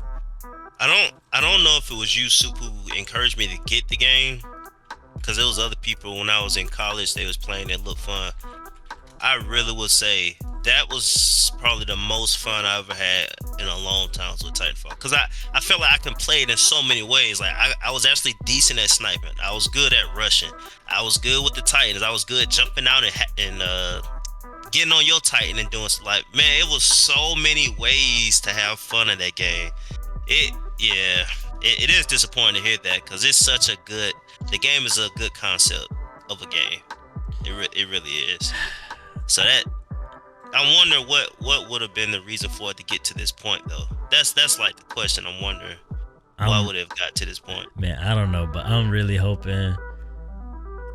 I don't know if it was you, Soup, who encouraged me to get the game, because there was other people when I was in college. They was playing. It looked fun. I really would say that was probably the most fun I ever had in a long time with Titanfall, because I felt like I can play it in so many ways. Like I was actually decent at sniping. I was good at rushing. I was good with the Titans. I was good jumping out and getting on your Titan and doing like, man, it was so many ways to have fun in that game. It is disappointing to hear that because it's such a good. The game is a good concept of a game. It really is. So that I wonder what would have been the reason for it to get to this point though. That's like the question I'm wondering. Why would it have got to this point? Man, I don't know, but I'm really hoping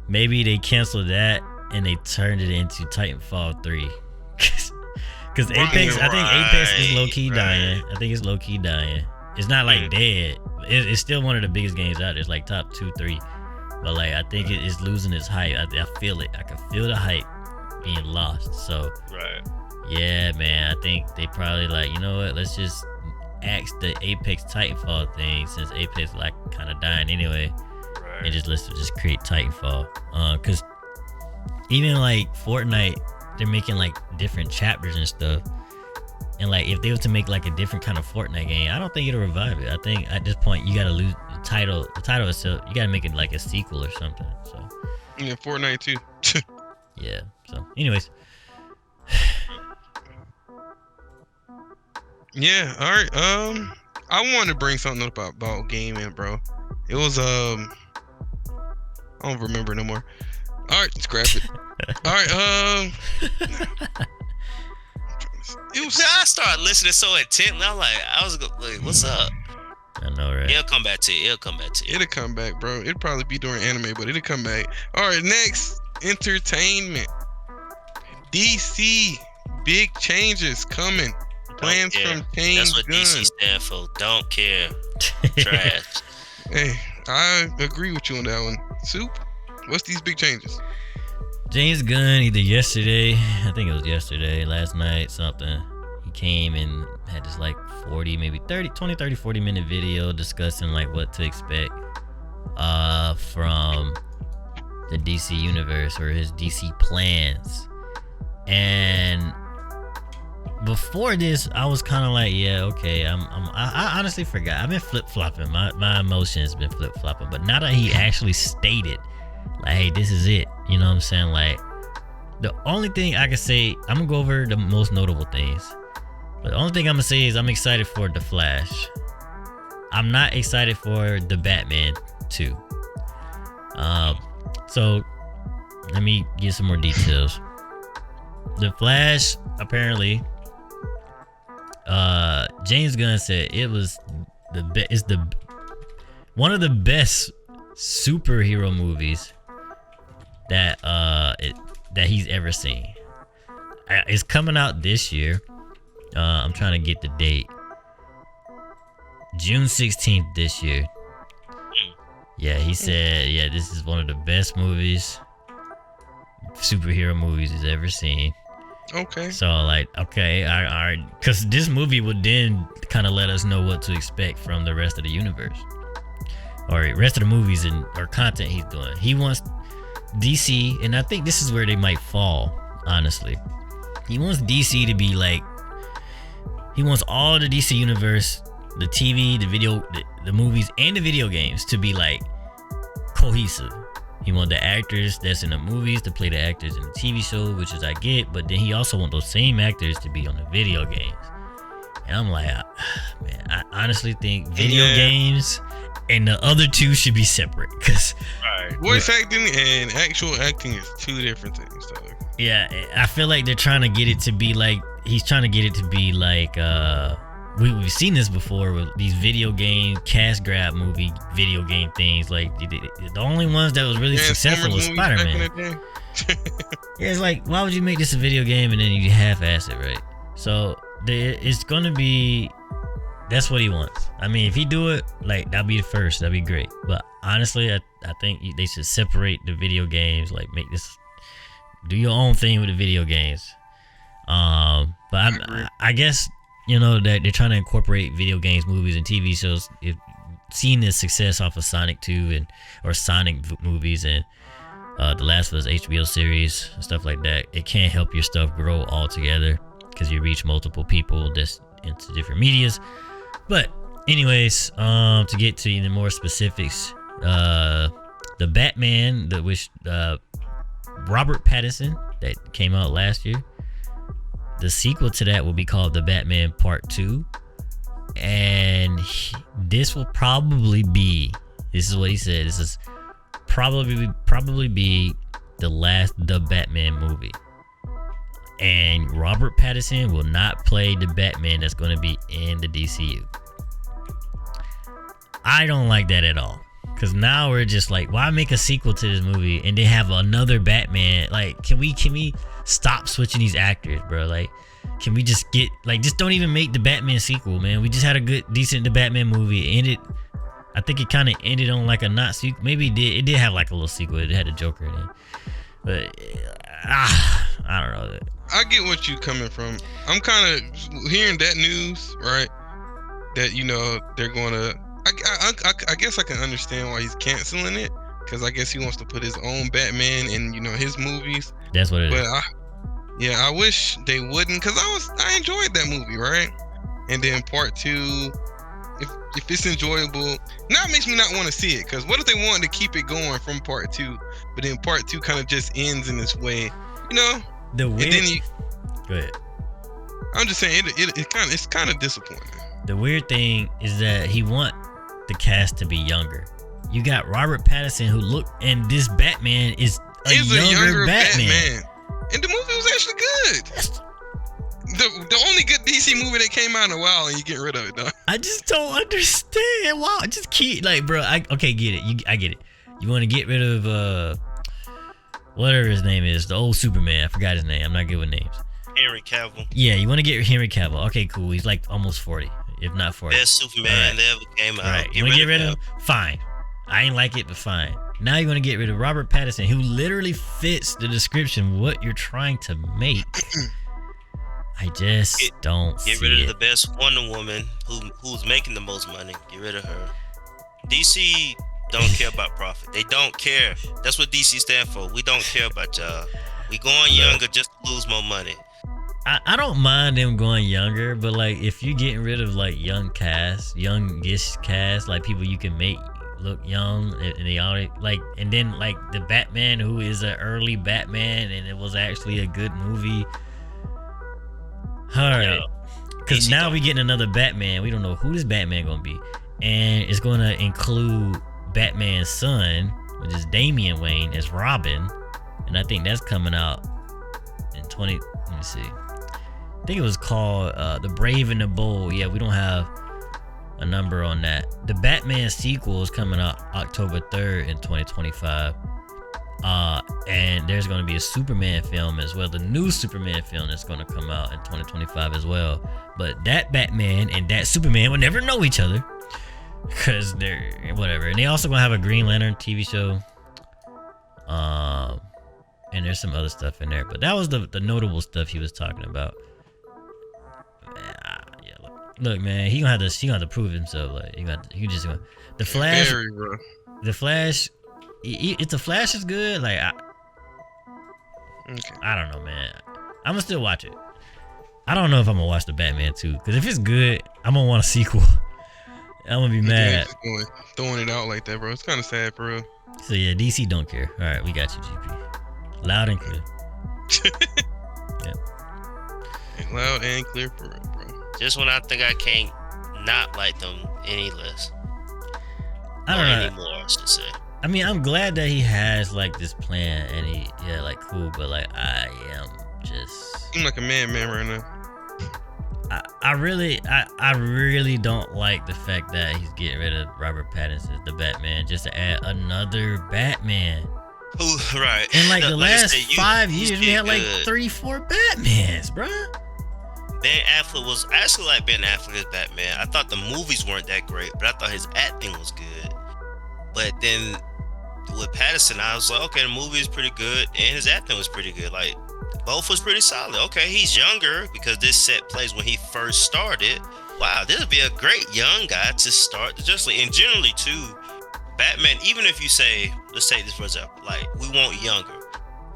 maybe they canceled that and they turned it into Titanfall 3. Because Apex, I think Apex is low key dying. I think it's low key dying. It's not like dead. It's still one of the biggest games out there. It's like top 2, 3. But like I think it's losing its hype. I feel it. I can feel the hype being lost. So yeah, man. I think they probably like, you know what? Let's just axe the Apex Titanfall thing since Apex like kind of dying anyway. And let's just create Titanfall. Cause even like Fortnite, they're making like different chapters and stuff. And like if they were to make like a different kind of Fortnite game, I don't think it'll revive it. I think at this point you gotta lose the title itself. You gotta make it like a sequel or something. So yeah, Fortnite too. Yeah. So anyways. Yeah, all right. I wanted to bring something up about gaming, bro. It was I don't remember no more. All right, scrap it. All right, it was. I started listening so intently. I was like, what's up? I know, right? It'll come back to you. It'll come back, bro. It'll probably be during anime, but it'll come back. All right, next entertainment. DC big changes coming. Plans from James That's what Gunn. DC stand for. Don't care. Trash. Hey, I agree with you on that one. Soup, what's these big changes? James Gunn, either yesterday, I think it was yesterday, last night, something. He came and had this like 40, maybe 40 minute video discussing like what to expect from the DC universe or his DC plans. And before this, I was kind of like, yeah, okay. I honestly forgot. I've been flip-flopping. My emotions been flip-flopping. But now that he actually stated, like, hey, this is it. You know what I'm saying? Like, the only thing I can say, I'm gonna go over the most notable things. But the only thing I'm gonna say is I'm excited for The Flash. I'm not excited for the Batman 2. So let me give some more details. The Flash, apparently, James Gunn said it was one of the best superhero movies that he's ever seen. It's coming out this year. I'm trying to get the date. June 16th this year. Yeah, he said, yeah, this is one of the best superhero movies he's ever seen. Okay. So like, okay, all right, because this movie would then kind of let us know what to expect from the rest of the universe, or the rest of the movies or content he's doing. He wants DC, and I think this is where they might fall, honestly. He wants DC to be like, he wants all the DC universe, the TV, the movies, and the video games to be like cohesive. He want the actors that's in the movies to play the actors in the TV show, which is I get, but then he also want those same actors to be on the video games. And I'm like, man, I honestly think video games and the other two should be separate, because voice acting and actual acting is two different things. So. Yeah, I feel like they're trying to get it to be like, he's trying to get it to be like, we've seen this before with these video game cash grab movie video game things. Like the only ones that was really successful was Spider-Man. Yeah, it's like, why would you make this a video game and then you half-ass it, right? So it's gonna be, that's what he wants. I mean, if he do it, like, that'd be the first, that'd be great. But honestly, I think they should separate the video games. Like, make this, do your own thing with the video games. But I guess, you know, that they're trying to incorporate video games, movies, and TV shows. Seeing the success off of Sonic 2 or Sonic movies and the Last of Us HBO series and stuff like that, it can't help your stuff grow all together because you reach multiple people that's into different medias. But anyways, to get to even more specifics, the Batman, Robert Pattinson, that came out last year. The sequel to that will be called The Batman Part 2. and this will probably be. This is what he said. This is probably be the Batman movie. And Robert Pattinson will not play the Batman that's going to be in the DCU. I don't like that at all. Because now we're just like, why make a sequel to this movie and then have another Batman? Like, can we stop switching these actors, bro? Like, can we just get, like, just don't even make the Batman sequel, man. We just had a decent The Batman movie. I think it kind of ended on like a not sequel. Maybe it did have like a little sequel. It had a Joker in it. But, I don't know. I get what you coming from. I'm kind of hearing that news, right? That, you know, they're going to, I guess I can understand why he's canceling it, because I guess he wants to put his own Batman in, you know, his movies. That's what it is. But I wish they wouldn't, because I enjoyed that movie, right? And then part 2, if it's enjoyable, now it makes me not want to see it, because what if they wanted to keep it going from part 2, but then part 2 kind of just ends in this way, you know? The weird, and then go ahead. I'm just saying it's kind of disappointing. The weird thing is that he want the cast to be younger. You got Robert Pattinson and this Batman is a younger Batman. And the movie was actually good. The only good DC movie that came out in a while, and you get rid of it, though. I just don't understand. Wow, just keep bro. Okay, get it. I get it. You want to get rid of whatever his name is, the old Superman. I forgot his name. I'm not good with names. Henry Cavill. Yeah, you want to get Henry Cavill. Okay, cool. He's like almost 40, if not 40. Best Superman that ever came out. Right. You want to get rid of him? Fine. I ain't like it, but fine. Now you want to get rid of Robert Pattinson, who literally fits the description what you're trying to make. I just don't see it. Get rid of the best Wonder Woman who's making the most money. Get rid of her. DC don't care about profit. They don't care. That's what DC stand for. We don't care about y'all. We going younger just to lose more money. I don't mind them going younger, but like if you're getting rid of like youngish cast, like people you can make look young, and they already like, and then like the Batman who is an early Batman and it was actually a good movie. All right, because now we getting another Batman. We don't know who this Batman gonna be, and it's gonna include Batman's son, which is Damian Wayne, as Robin, and I think that's coming out in 20. Let me see. I think it was called The Brave and the Bold. Yeah, we don't have a number on that. The Batman sequel is coming out October 3rd in 2025. And there's going to be a Superman film as well. The new Superman film that's going to come out in 2025 as well. But that Batman and that Superman will never know each other, because they're whatever. And they also going to have a Green Lantern TV show. And there's some other stuff in there. But that was the notable stuff he was talking about. Look, man, he gonna have to prove himself. Like he just gonna the Flash. The Flash, if the Flash is good, like I don't know, man. I'm gonna still watch it. I don't know if I'm gonna watch the Batman too, because if it's good, I'm gonna want a sequel. I'm gonna be mad. Throwing it out like that, bro. It's kind of sad for real. So yeah, DC don't care. All right, we got you, GP. Loud and clear. Yeah. Loud and clear for real, bro. Just when I think I can't not like them any less. I don't know. Anymore, I should say. I mean, I'm glad that he has like this plan, and like cool, but like I am just. Seem like a man right now. I really don't like the fact that he's getting rid of Robert Pattinson, the Batman, just to add another Batman. Ooh, right. In like the last 5 years, we had like 3-4 Batmans, bro. Ben Affleck was actually like Ben Affleck as Batman. I thought the movies weren't that great, but I thought his acting was good. But then with Pattinson, I was like, okay, the movie is pretty good, and his acting was pretty good. Like, both was pretty solid. Okay, he's younger because this set plays when he first started. Wow, this would be a great young guy to start the Justice League. And generally, too, Batman, even if you say, let's take this for example, like, we want younger.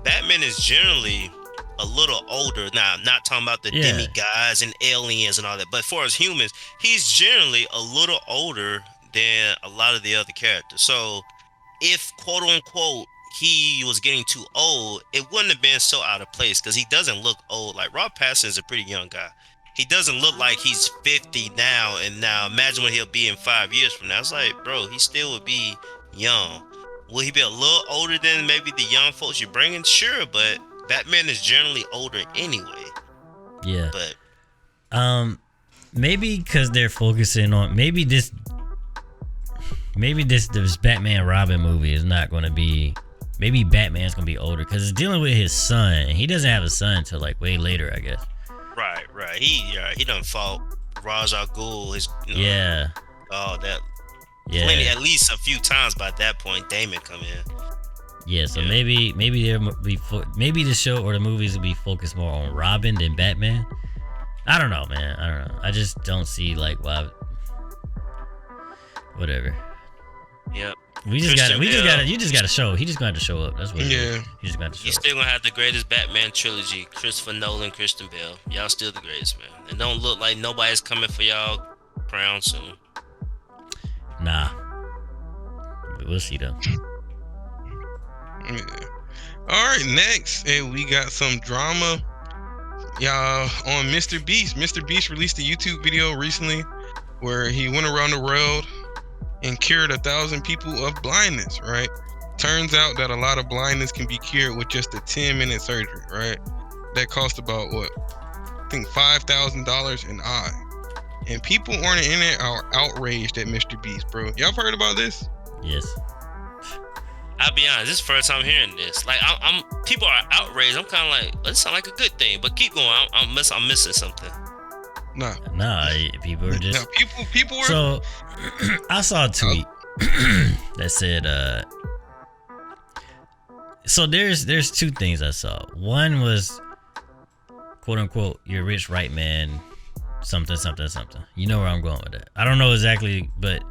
Batman is generally a little older. Now, I'm not talking about the demigods and aliens and all that, but as far as humans, he's generally a little older than a lot of the other characters. So if quote unquote he was getting too old, it wouldn't have been so out of place because he doesn't look old. Like Rob Pattinson is a pretty young guy. he doesn't look like he's 50 now. And now imagine what he'll be in 5 years from now. It's like, bro, he still would be young. Will he be a little older than maybe the young folks you're bringing? Sure, but Batman is generally older anyway. Yeah. But maybe because they're focusing on this Batman Robin movie is not going to be. Maybe Batman's gonna be older because it's dealing with his son, and he doesn't have a son until like way later, I guess. Right. He done fought Ra's al Ghul. All that. Yeah. Plenty, at least a few times by that point. Damon come in. Yeah. So maybe maybe the show or the movies will be focused more on Robin than Batman. I don't know, man. I don't know. I just don't see like why. Whatever. Yep. You just gotta show. He just gonna have to show up. That's what. Yeah. He just gonna have to show. You still gonna have the greatest Batman trilogy: Christopher Nolan, Christian Bale. Y'all still the greatest, man. And don't look like nobody's coming for y'all crown soon. Nah. We'll see though. Yeah. All right, next, and we got some drama, y'all, on Mr. Beast. Mr. Beast released a YouTube video recently where he went around the world and cured 1,000 people of blindness, right? Turns out that a lot of blindness can be cured with just a 10-minute surgery, right? That cost about what? I think $5,000 an eye. And people on the internet are outraged at Mr. Beast, bro. Y'all have heard about this? Yes. I'll be honest, this is the first time hearing this. Like, I'm people are outraged. I'm kind of like, that sounds like a good thing, but keep going. I'm missing something. Nah, people are just. No, people were. So, I saw a tweet that said, so there's two things I saw. One was, quote unquote, you're a rich white man, something. You know where I'm going with that. I don't know exactly, but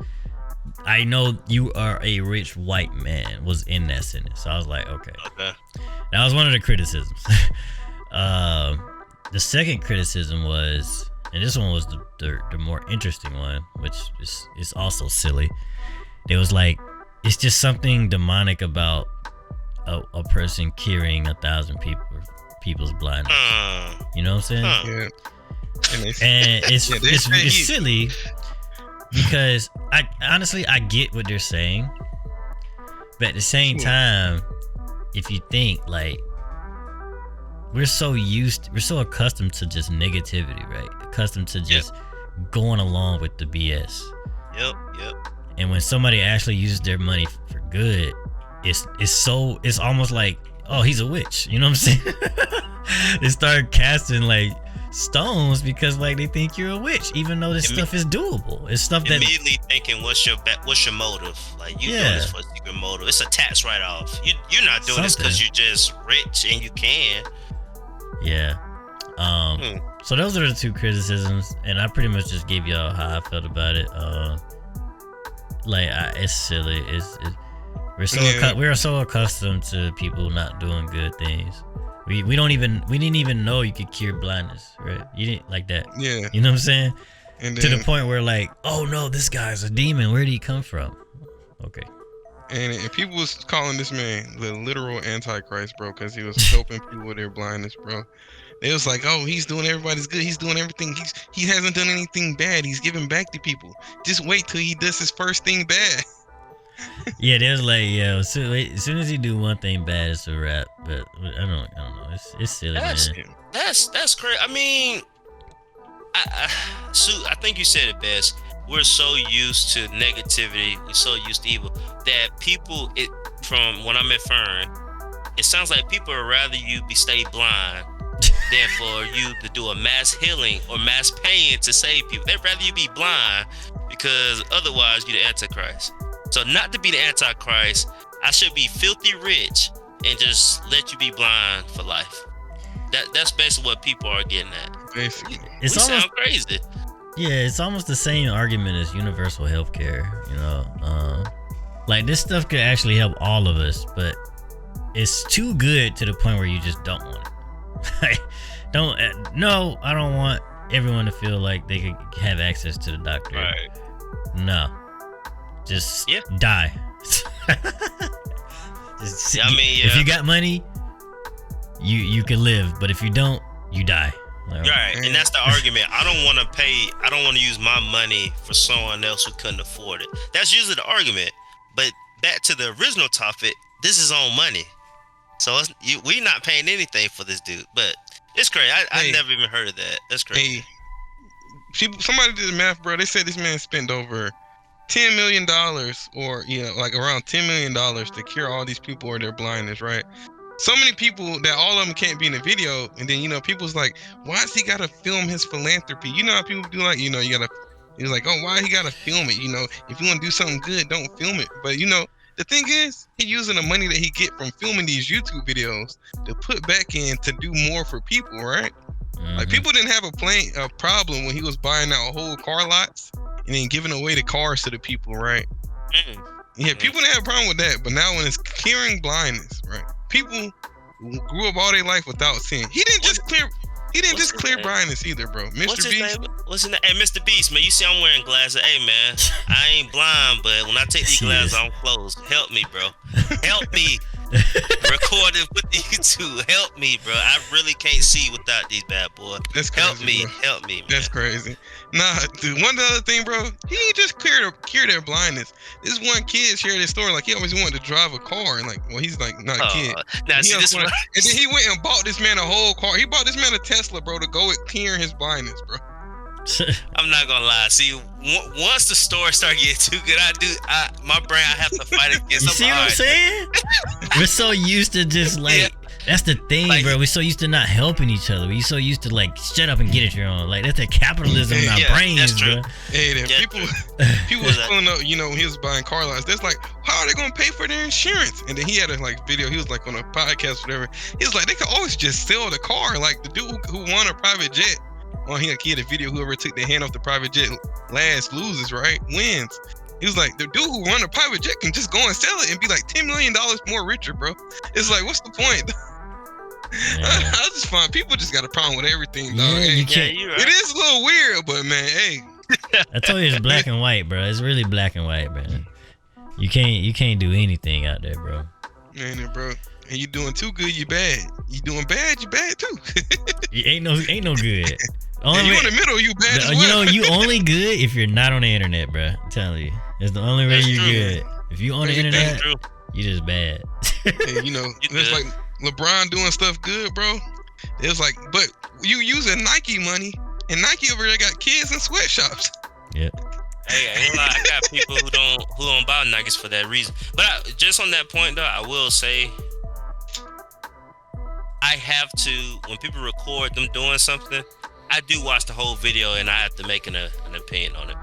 I know you are a rich white man was in that sentence. So I was like, okay. That was one of the criticisms. The second criticism was, and this one was the more interesting one, which is also silly. It was like, it's just something demonic about a person curing 1,000 people's blindness. You know what I'm saying? Yeah. And it's silly because I honestly get what they're saying, but at the same time, if you think like, we're so accustomed to just negativity, right? Accustomed to just going along with the BS. Yep. And when somebody actually uses their money for good, it's almost like, oh, he's a witch. You know what I'm saying? They start casting like stones because like they think you're a witch, even though this stuff is doable. It's stuff that immediately thinking, what's your motive? Like, you doing this for a secret motive? It's a tax write-off. You're not doing this because you're just rich and you can. Yeah. So those are the two criticisms, and I pretty much just gave y'all how I felt about it. It's silly. We're so accustomed to people not doing good things. We didn't even know you could cure blindness, right? You didn't like that. Yeah. You know what I'm saying? And then, to the point where like, oh no, this guy's a demon. Where did he come from? Okay. And people was calling this man the literal antichrist, bro, because he was helping people with their blindness, bro. They was like, oh, he's doing everybody's good. He's doing everything. He hasn't done anything bad. He's giving back to people. Just wait till he does his first thing bad. Yeah, they was like, yeah, as soon as you do one thing bad, it's a wrap. But I don't know. It's silly, man. That's crazy. I mean, Sue, I think you said it best. We're so used to negativity. We're so used to evil that people, from when I met Fern, it sounds like people would rather you stay blind than for you to do a mass healing or mass pain to save people. They'd rather you be blind because otherwise you're the Antichrist. So not to be the Antichrist, I should be filthy rich and just let you be blind for life. That's basically what people are getting at. Basically. We sound crazy. Yeah, it's almost the same argument as universal healthcare, you know. Like, this stuff could actually help all of us, but it's too good to the point where you just don't want it. I don't want everyone to feel like they could have access to the doctor. Right. No. Just die. If you got money, you can live, but if you don't, you die. Right, and that's the argument. I don't want to use my money for someone else who couldn't afford it. That's usually the argument. But back to the original topic, this is on money. So we not paying anything for this dude. But it's crazy. I never even heard of that. That's crazy. Somebody did the math, bro. They said this man spent over $10 million or, like around $10 million to cure all these people or their blindness, right? So many people that all of them can't be in the video, and then people's like, why does he gotta film his philanthropy? You know how people do, like, he's like, oh, why he gotta film it? If you want to do something good, don't film it. But the thing is, he using the money that he get from filming these YouTube videos to put back in to do more for people, right? Mm-hmm. Like, people didn't have a problem when he was buying out whole car lots and then giving away the cars to the people, right? Mm-hmm. Yeah, people didn't have a problem with that, but now when it's curing blindness, right? People grew up all their life without sin. He didn't just clear blindness either, bro. Mr. Beast. What's his name? Hey, Mr. Beast, man. You see I'm wearing glasses. Hey, man, I ain't blind, but when I take these glasses, I'm closed. Help me, bro. Help me. Record it with YouTube. Help me, bro. I really can't see without these bad boys. That's crazy, help me, bro. Help me, man. That's crazy. Nah, dude, one other thing, bro. He ain't just cure their blindness. This one kid shared his story, like he always wanted to drive a car, and like, well, he's like not a kid. Now see this one. And then he went and bought this man a whole car. He bought this man a Tesla, bro, to go with clearing his blindness, bro. I'm not gonna lie. See, once the story start getting too good, my brain, I have to fight against. You see what I'm saying? We're so used to just like, that's the thing, like, bro. We're so used to not helping each other. We're so used to like, shut up and get it your own. Like, that's the capitalism in our brains, that's true. bro. Hey, then people was pulling up, when he was buying car lots. That's like, how are they gonna pay for their insurance? And then he had a video. He was like on a podcast, whatever. He was like, they could always just sell the car. Like the dude who won a private jet. Well, he had a video. Whoever took their hand off the private jet last loses, right? Wins. He was like, the dude who run a private jet can just go and sell it and be like $10 million more richer, bro. It's like, what's the point? I just find people just got a problem with everything, dog. You're right. It is a little weird, but man, hey. I told you it's black and white, bro. It's really black and white, man. You can't do anything out there, bro. Man, bro. And you doing too good, you bad. You doing bad, you bad too. ain't no good. You in the middle, you bad as well. You only good if you're not on the internet, bro. I'm telling you. It's the only way you're good. If you on the internet, you just bad. Hey, it's like LeBron doing stuff good, bro. It's like, but you using Nike money, and Nike over there got kids in sweatshops. Yep. Hey, I ain't lie, I got people who don't buy Nikes for that reason. But just on that point, though, I will say, I have to, when people record them doing something, I do watch the whole video and I have to make an opinion on it.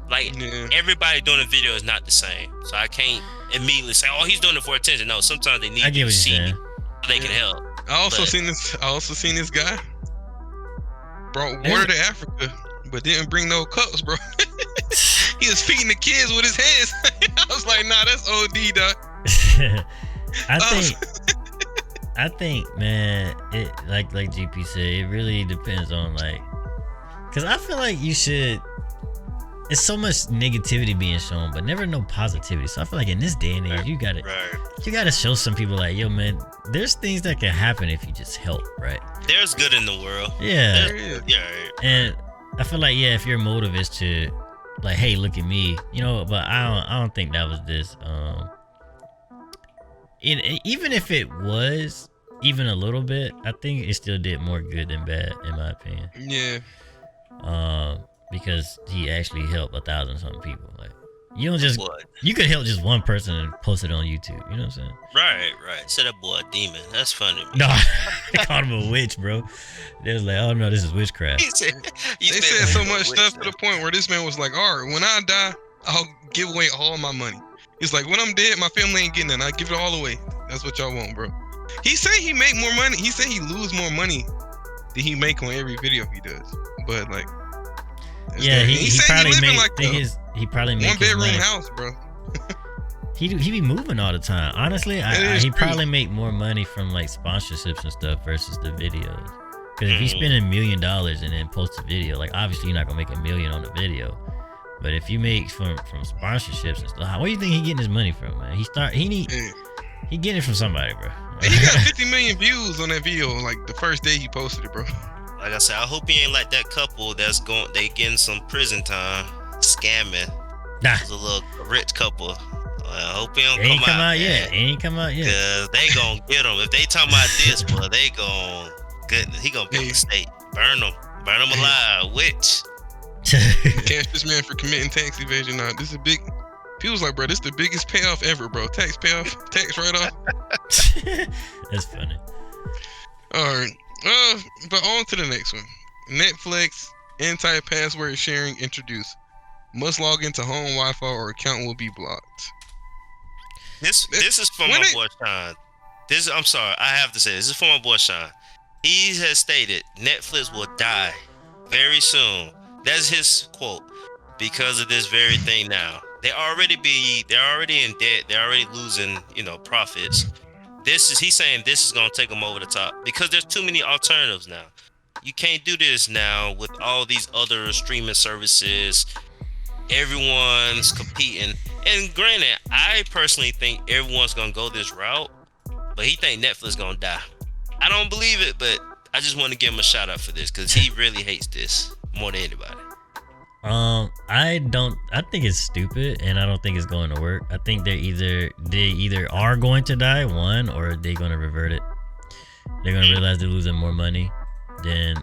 Like, everybody doing a video is not the same. So I can't immediately say, oh, he's doing it for attention. No, sometimes they need to see me so they can help. I also seen this guy brought water to Africa, but didn't bring no cups, bro. He was feeding the kids with his hands. I was like, nah, that's OD, dog. I think, man, it like GP said, it really depends on cause I feel like you should. It's so much negativity being shown, but never no positivity. So I feel like in this day and age, you gotta show some people like, yo, man, there's things that can happen if you just help, right? There's good in the world. Yeah. And I feel like, if your motive is to like, hey, look at me, but I don't think that was this. Even if it was even a little bit, I think it still did more good than bad, in my opinion. Yeah. Because he actually helped 1,000-something people. Like, you could help just one person and post it on YouTube. You know what I'm saying? Right. Said that boy a demon. That's funny, man. No, I called him a witch, bro. They was like, oh no, this is witchcraft. They said so much stuff to the point where this man was like, all right, when I die, I'll give away all my money. He's like, when I'm dead, my family ain't getting none. I give it all away. That's what y'all want, bro. He said he make more money. He said he lose more money than he make on every video he does. But like, he probably he probably make one bedroom house, bro. he be moving all the time. Honestly, he probably make more money from like sponsorships and stuff versus the videos. Because if he's spending $1 million and then post a video, like obviously you're not gonna make $1 million on the video. But if you make from sponsorships and stuff, where do you think he getting his money from, man? He getting it from somebody, bro. He got 50 million views on that video, like the first day he posted it, bro. like I said, I hope he ain't like that couple that's they getting some prison time scamming. Nah. It's a little rich couple. I hope he don't Ain't come out yet. Ain't come out yet. Cause they gonna get him if they talking about this, bro. They gon' goodness. He gonna build the state, burn him alive. Witch. Catch this man for committing tax evasion. Nah, this is big. People's like, bro, this is the biggest payoff ever, bro. Tax payoff, tax write-off. That's funny. All right. But on to the next one. Netflix anti-password sharing introduced. Must log into home Wi-Fi or account will be blocked. This is from my boy Sean. I'm sorry, I have to say this is from my boy Sean. He has stated Netflix will die very soon. That's his quote. Because of this very thing now. They're already in debt. They're already losing, profits. He's saying this is gonna take them over the top because there's too many alternatives now. You can't do this now with all these other streaming services. Everyone's competing. And granted, I personally think everyone's gonna go this route, but he think Netflix gonna die. I don't believe it, but I just want to give him a shout out for this because he really hates this more than anybody. I think it's stupid and I don't think it's going to work. I think they either are going to die, one, or they're going to revert it. They're going to realize they're losing more money than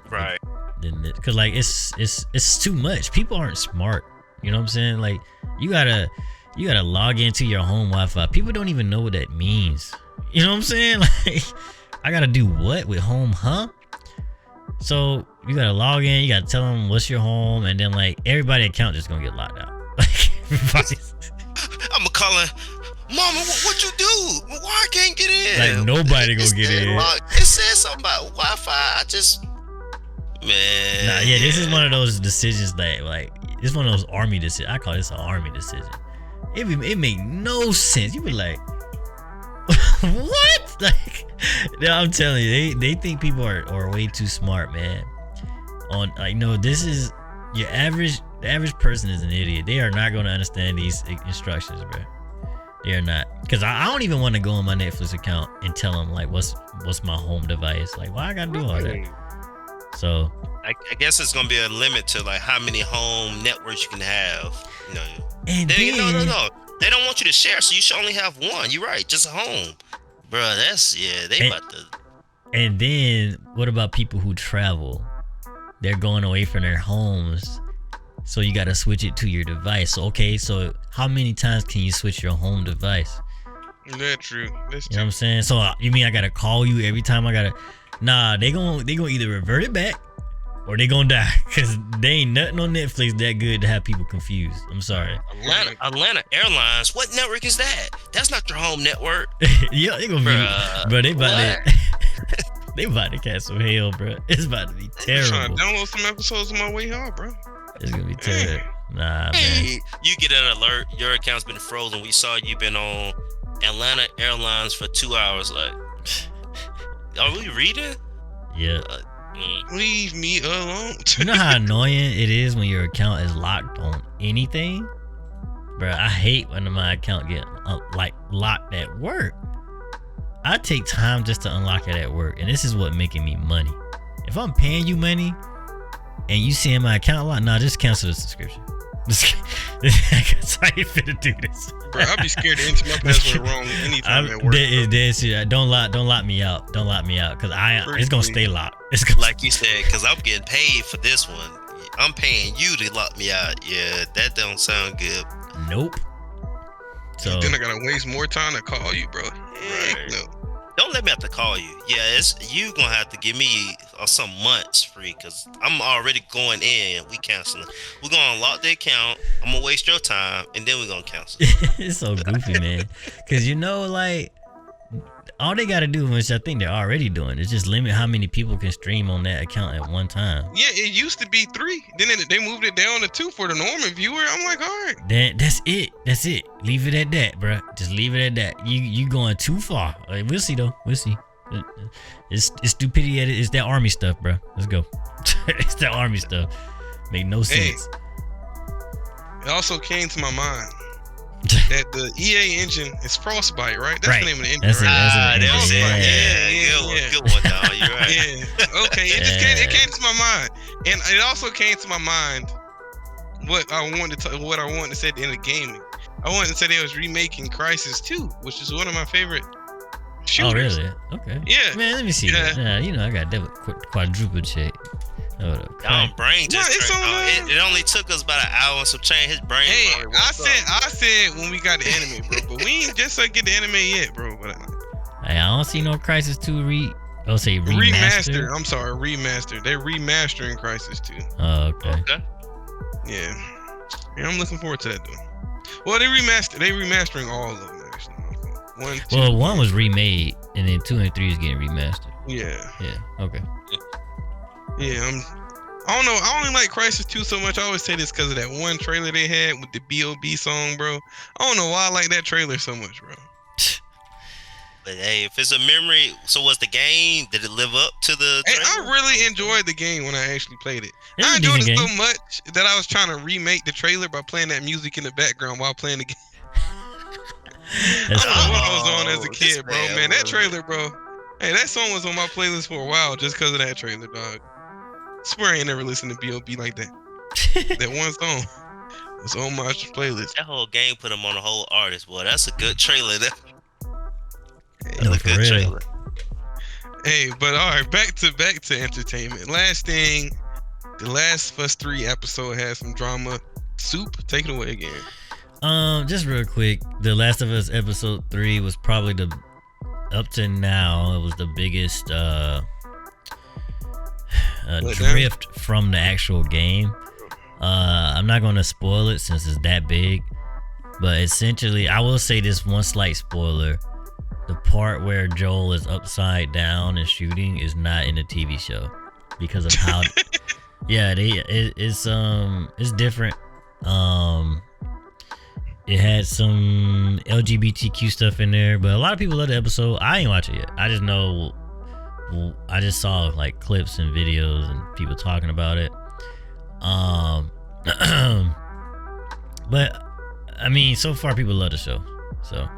because like it's too much. People aren't smart. You know what I'm saying? Like you gotta log into your home Wi-Fi. People don't even know what that means. You know what I'm saying? Like I gotta do what with home, huh? So you gotta log in, you gotta tell them what's your home, and then like everybody's account just gonna get locked out. Like I'm calling, Mama, what you do? Why I can't get in? Like nobody gonna get in. It says something about Wi-Fi. I just, man. Nah, yeah, this is one of those decisions that like it's one of those army decisions. I call this an army decision. It make no sense. You be like, what? Like, I'm telling you, they think people are way too smart, man. On like, no, this is your average. The average person is an idiot. They are not going to understand these instructions, bro. They are not. Because I don't even want to go on my Netflix account and tell them like what's my home device. Like, why I gotta do all that? So I guess it's gonna be a limit to like how many home networks you can have. No, they don't want you to share, so you should only have one. You're right, just a home, bro. About to. And then what about people who travel? They're going away from their homes, so you gotta switch it to your device. So, okay, so how many times can you switch your home device? That's true. You know what I'm saying? So you mean I gotta call you every time I gotta? Nah, they gonna either revert it back or they gonna die because they ain't nothing on Netflix that good to have people confused. I'm sorry. Atlanta Airlines. What network is that? That's not your home network. Yeah, they gonna be, bro. They about to catch some hell, bro. It's about to be terrible. I'm trying to download some episodes on my way home, bro. It's gonna be terrible. Nah, man. You get an alert. Your account's been frozen. We saw you been on Atlanta Airlines for 2 hours. Like, are we reading? Yeah. Leave me alone. You know how annoying it is when your account is locked on anything, bro. I hate when my account get locked at work. I take time just to unlock it at work, and this is what making me money. If I'm paying you money and you seeing my account locked, nah, just cancel the subscription. I ain't finna do this. Bro, I'd be scared to enter my password wrong anytime at work. Don't lock me out. Don't lock me out, cause it's gonna stay locked. Like you said, cause I'm getting paid for this one. I'm paying you to lock me out. Yeah, that don't sound good. Nope. So then I gotta waste more time to call you, bro. Heck no. Don't let me have to call you. Yeah, you gonna have to give me some months free because I'm already going in. We canceling. We're gonna unlock the account. I'm gonna waste your time, and then we're gonna cancel. It's so goofy, man. Because like all they gotta do, which I think they're already doing, is just limit how many people can stream on that account at one time. Yeah, it used to be 3. Then they moved it down to 2 for the normal viewer. I'm like, all right. Then that's it. Leave it at that, bro. Just leave it at that. You going too far. Like, we'll see though. We'll see. It's stupidity. It's that army stuff, bro. Let's go. It's that army stuff. Make no sense. It also came to my mind. that the EA engine is Frostbite, right? That's Right. the name of the engine, That's it. right? That's it. Frostbite. Yeah. Good one, dog. You're right. Yeah. Okay. It came to my mind, and it also came to my mind what I wanted to say at the end of gaming. I wanted to say they was remaking Crysis 2, which is one of my favorite shooters. Oh, really? Okay. Yeah. Man, let me see. Yeah. I got double quadruple check. Dom brain just it only took us about an hour and some change. His brain. Hey, I said when we got the anime, bro, but we ain't just get the anime yet, bro. But hey, I don't see no Crysis 2 remaster. Remaster. I'm sorry, remaster. They're remastering Crysis 2. Oh, okay. Yeah, I'm looking forward to that though. Well, they remastering all of them actually. One was remade, and then 2 and 3 is getting remastered. Yeah. Okay. Yeah, I don't know. I only like Crysis 2 so much. I always say this because of that one trailer they had with the B.O.B. song, bro. I don't know why I like that trailer so much, bro. But hey, if it's a memory, so was the game? Did it live up to the trailer? Hey, I really enjoyed the game when I actually played it. It's I a enjoyed it decent so game. much that I was trying to remake the trailer by playing that music in the background while playing the game. That's I don't know what I funny. was on as a kid, bro. Man, that trailer, bro. Hey, that song was on my playlist for a while just because of that trailer, dog. Swear I ain't never listened to B.O.B. like that. That one song was on my playlist. That whole game put him on a whole artist. Boy, that's a good trailer. No, for real. Trailer. Hey, but all right, back to entertainment. Last thing, The Last of Us 3 episode has some drama. Soup, take it away again. Just real quick, The Last of Us episode 3 was probably up to now, it was the biggest drift from the actual game. I'm not gonna spoil it since it's that big, but essentially, I will say this one slight spoiler: the part where Joel is upside down and shooting is not in the TV show because of how. Yeah, it's different. It had some LGBTQ stuff in there, but a lot of people love the episode. I ain't watch it yet. I just saw like clips and videos and people talking about it. But I mean, so far people love the show. So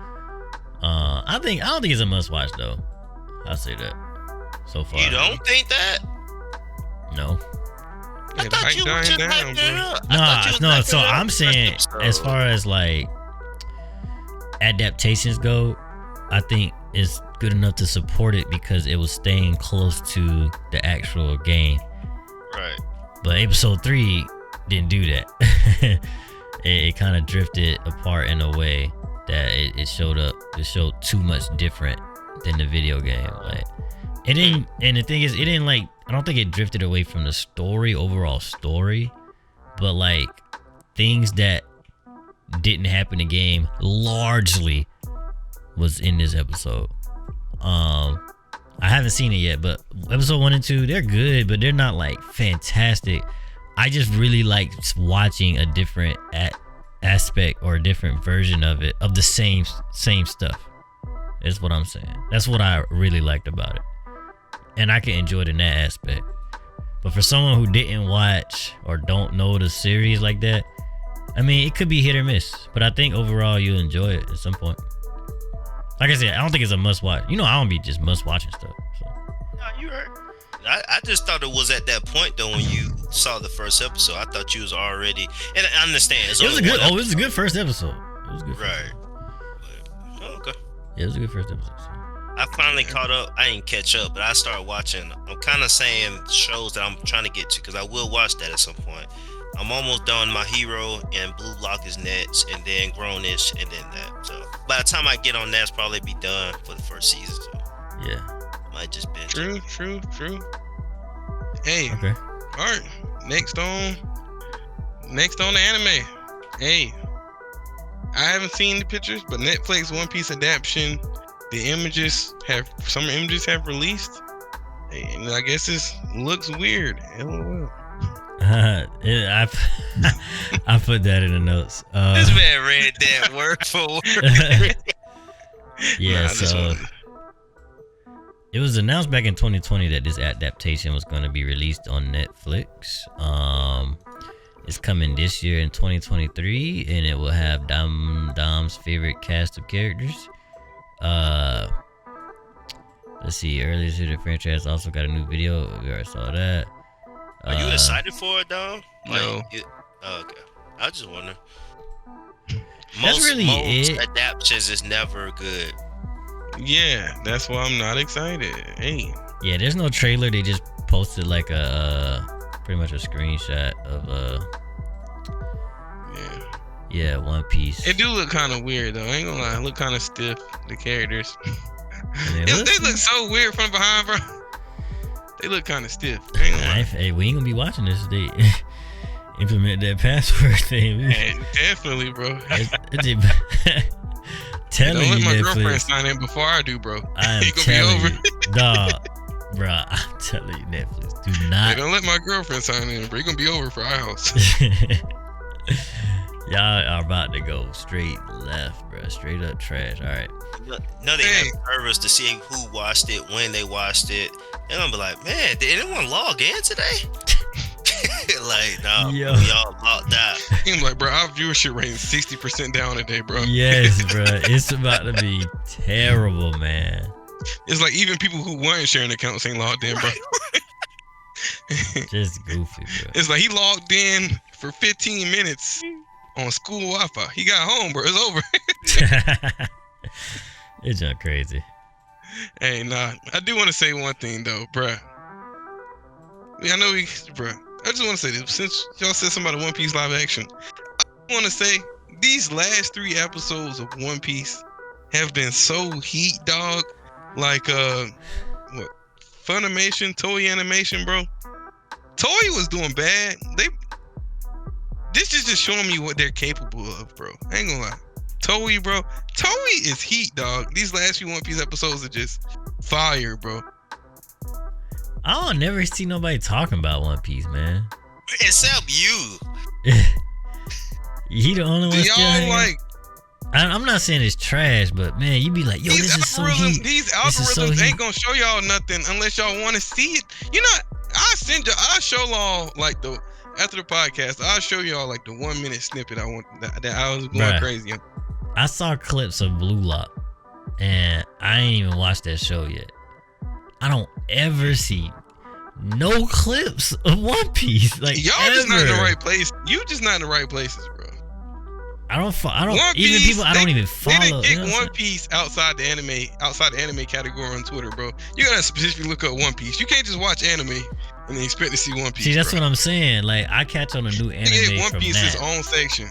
I don't think it's a must watch though. I'll say that. So far. You don't think that? No. I thought you were just hyping it up. No. So I'm saying, as far as like adaptations go, I think it's good enough to support it because it was staying close to the actual game. Right. But episode 3 didn't do that. it kind of drifted apart in a way that it showed too much different than the video game. Like it didn't, and the thing is, it didn't like. I don't think it drifted away from the overall story, but like things that didn't happen in the game largely was in this episode. I haven't seen it yet, but episode 1 and 2, they're good, but they're not like fantastic. I just really like watching a different aspect or a different version of it, of the same stuff. Is what I'm saying. That's what I really liked about it. And I can enjoy it in that aspect. But for someone who didn't watch or don't know the series like that, I mean, it could be hit or miss. But I think overall you'll enjoy it at some point. Like I said, I don't think it's a must watch. You know, I don't be just must watching stuff. So. No, you're right. I just thought it was at that point though when you saw the first episode. I thought you was already, and I understand. It was a good first episode. It was good. Right. But, okay. Yeah, it was a good first episode. So. I finally caught up. I didn't catch up, but I started watching. I'm kind of saying shows that I'm trying to get to because I will watch that at some point. I'm almost done My Hero and Blue Lock is next, and then Grownish, and then that. So by the time I get on that, it's probably be done for the first season. So yeah, might just binge. True. Hey. Okay. All right. Next on the anime. Hey. I haven't seen the pictures, but Netflix One Piece adaptation. Some images have released, and I guess this looks weird. LOL. I put that in the notes. This man read that word for word. Yeah, so it was announced back in 2020 that this adaptation was going to be released on Netflix. It's coming this year in 2023, and it will have Dom's favorite cast of characters. Let's see. Earlier this year, the franchise also got a new video. We already saw that. Are you excited for it, Dom? No. Okay. I just wonder. That's really most it. adaptations is never good. Yeah, that's why I'm not excited. Hey. Yeah, there's no trailer. They just posted like a pretty much a screenshot of Yeah. One Piece. It do look kind of weird though. I ain't gonna lie. It look kind of stiff. The characters. And They look so weird from behind, bro. They look kind of stiff. I ain't gonna lie. Hey, we ain't gonna be watching this. They implement that password thing. Yeah, definitely, bro. Telling Don't you, let my girlfriend Netflix. sign in before I do, bro. I'm It gonna be telling over. you, dog, bro. I'm telling you, Netflix. Do Hey, not. don't let my girlfriend sign in, bro. It's gonna be over for our house. Y'all are about to go straight left, bro. Straight up trash. All right. No, they Hey. have servers to see who watched it, when they watched it. They're gonna be like, man, did anyone log in today? Like, no, Yo. we all logged out. I'm like, bro, our viewership rating is 60% down today, bro. Yes, bro. It's about to be terrible, man. It's like even people who weren't sharing accounts ain't logged in, bro. Just goofy, bro. It's like he logged in for 15 minutes on school Wi-Fi. He got home, bro. It's over. It's just crazy. Hey, nah. I do want to say one thing though, bruh. I know bruh. I just want to say this. Since y'all said something about One Piece live action, I want to say these last 3 episodes of One Piece have been so heat, dog. Like, what? Funimation, Toei Animation, bro. Toei was doing bad. This is just showing me what they're capable of, bro. I ain't gonna lie. Toei, bro. Toei is heat, dog. These last few One Piece episodes are just fire, bro. I don't never see nobody talking about One Piece, man. Except you. He the only one Do still y'all hanging? like I'm not saying it's trash, but man, you be like, yo, these this is so algorithms? heat. These This is so algorithms heat. ain't gonna show y'all nothing unless y'all want to see it. You know, I'll show y'all like after the podcast. I'll show y'all like the 1 minute snippet I want that I was going Bruh. crazy on. I saw clips of Blue Lock, and I ain't even watched that show yet. I don't ever see no clips of One Piece. Like, Y'all ever. just not in the right place. You just not in the right places, bro. I don't One even Piece, people I don't even They follow. didn't you kick know what I'm One Piece outside the anime category on Twitter, bro. You gotta specifically look up One Piece. You can't just watch anime and then expect to see One Piece. See, that's bro. what I'm saying. Like, I catch on a new They anime gave One from Piece his that. own section.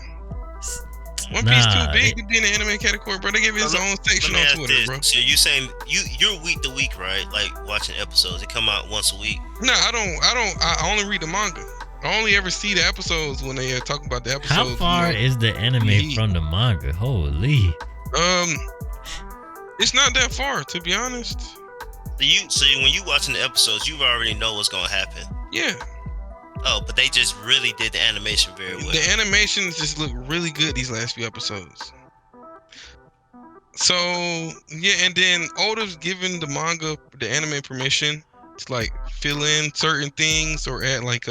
One Piece Nah, too big to be in the anime category, bro. They give it his own section Let me on ask Twitter, this. bro. So you saying you're week to week, right? Like watching episodes. They come out once a week. No, I don't. I only read the manga. I only ever see the episodes when they talk about the episodes. How far is the anime Heat. from the manga? Holy. It's not that far, to be honest. So when you watching the episodes, you already know what's gonna happen. Yeah, Oh, but they just really did the animation very well. the animations just look really good these last few episodes. So yeah, and then Oda's giving the manga, the anime permission to like fill in certain things or add like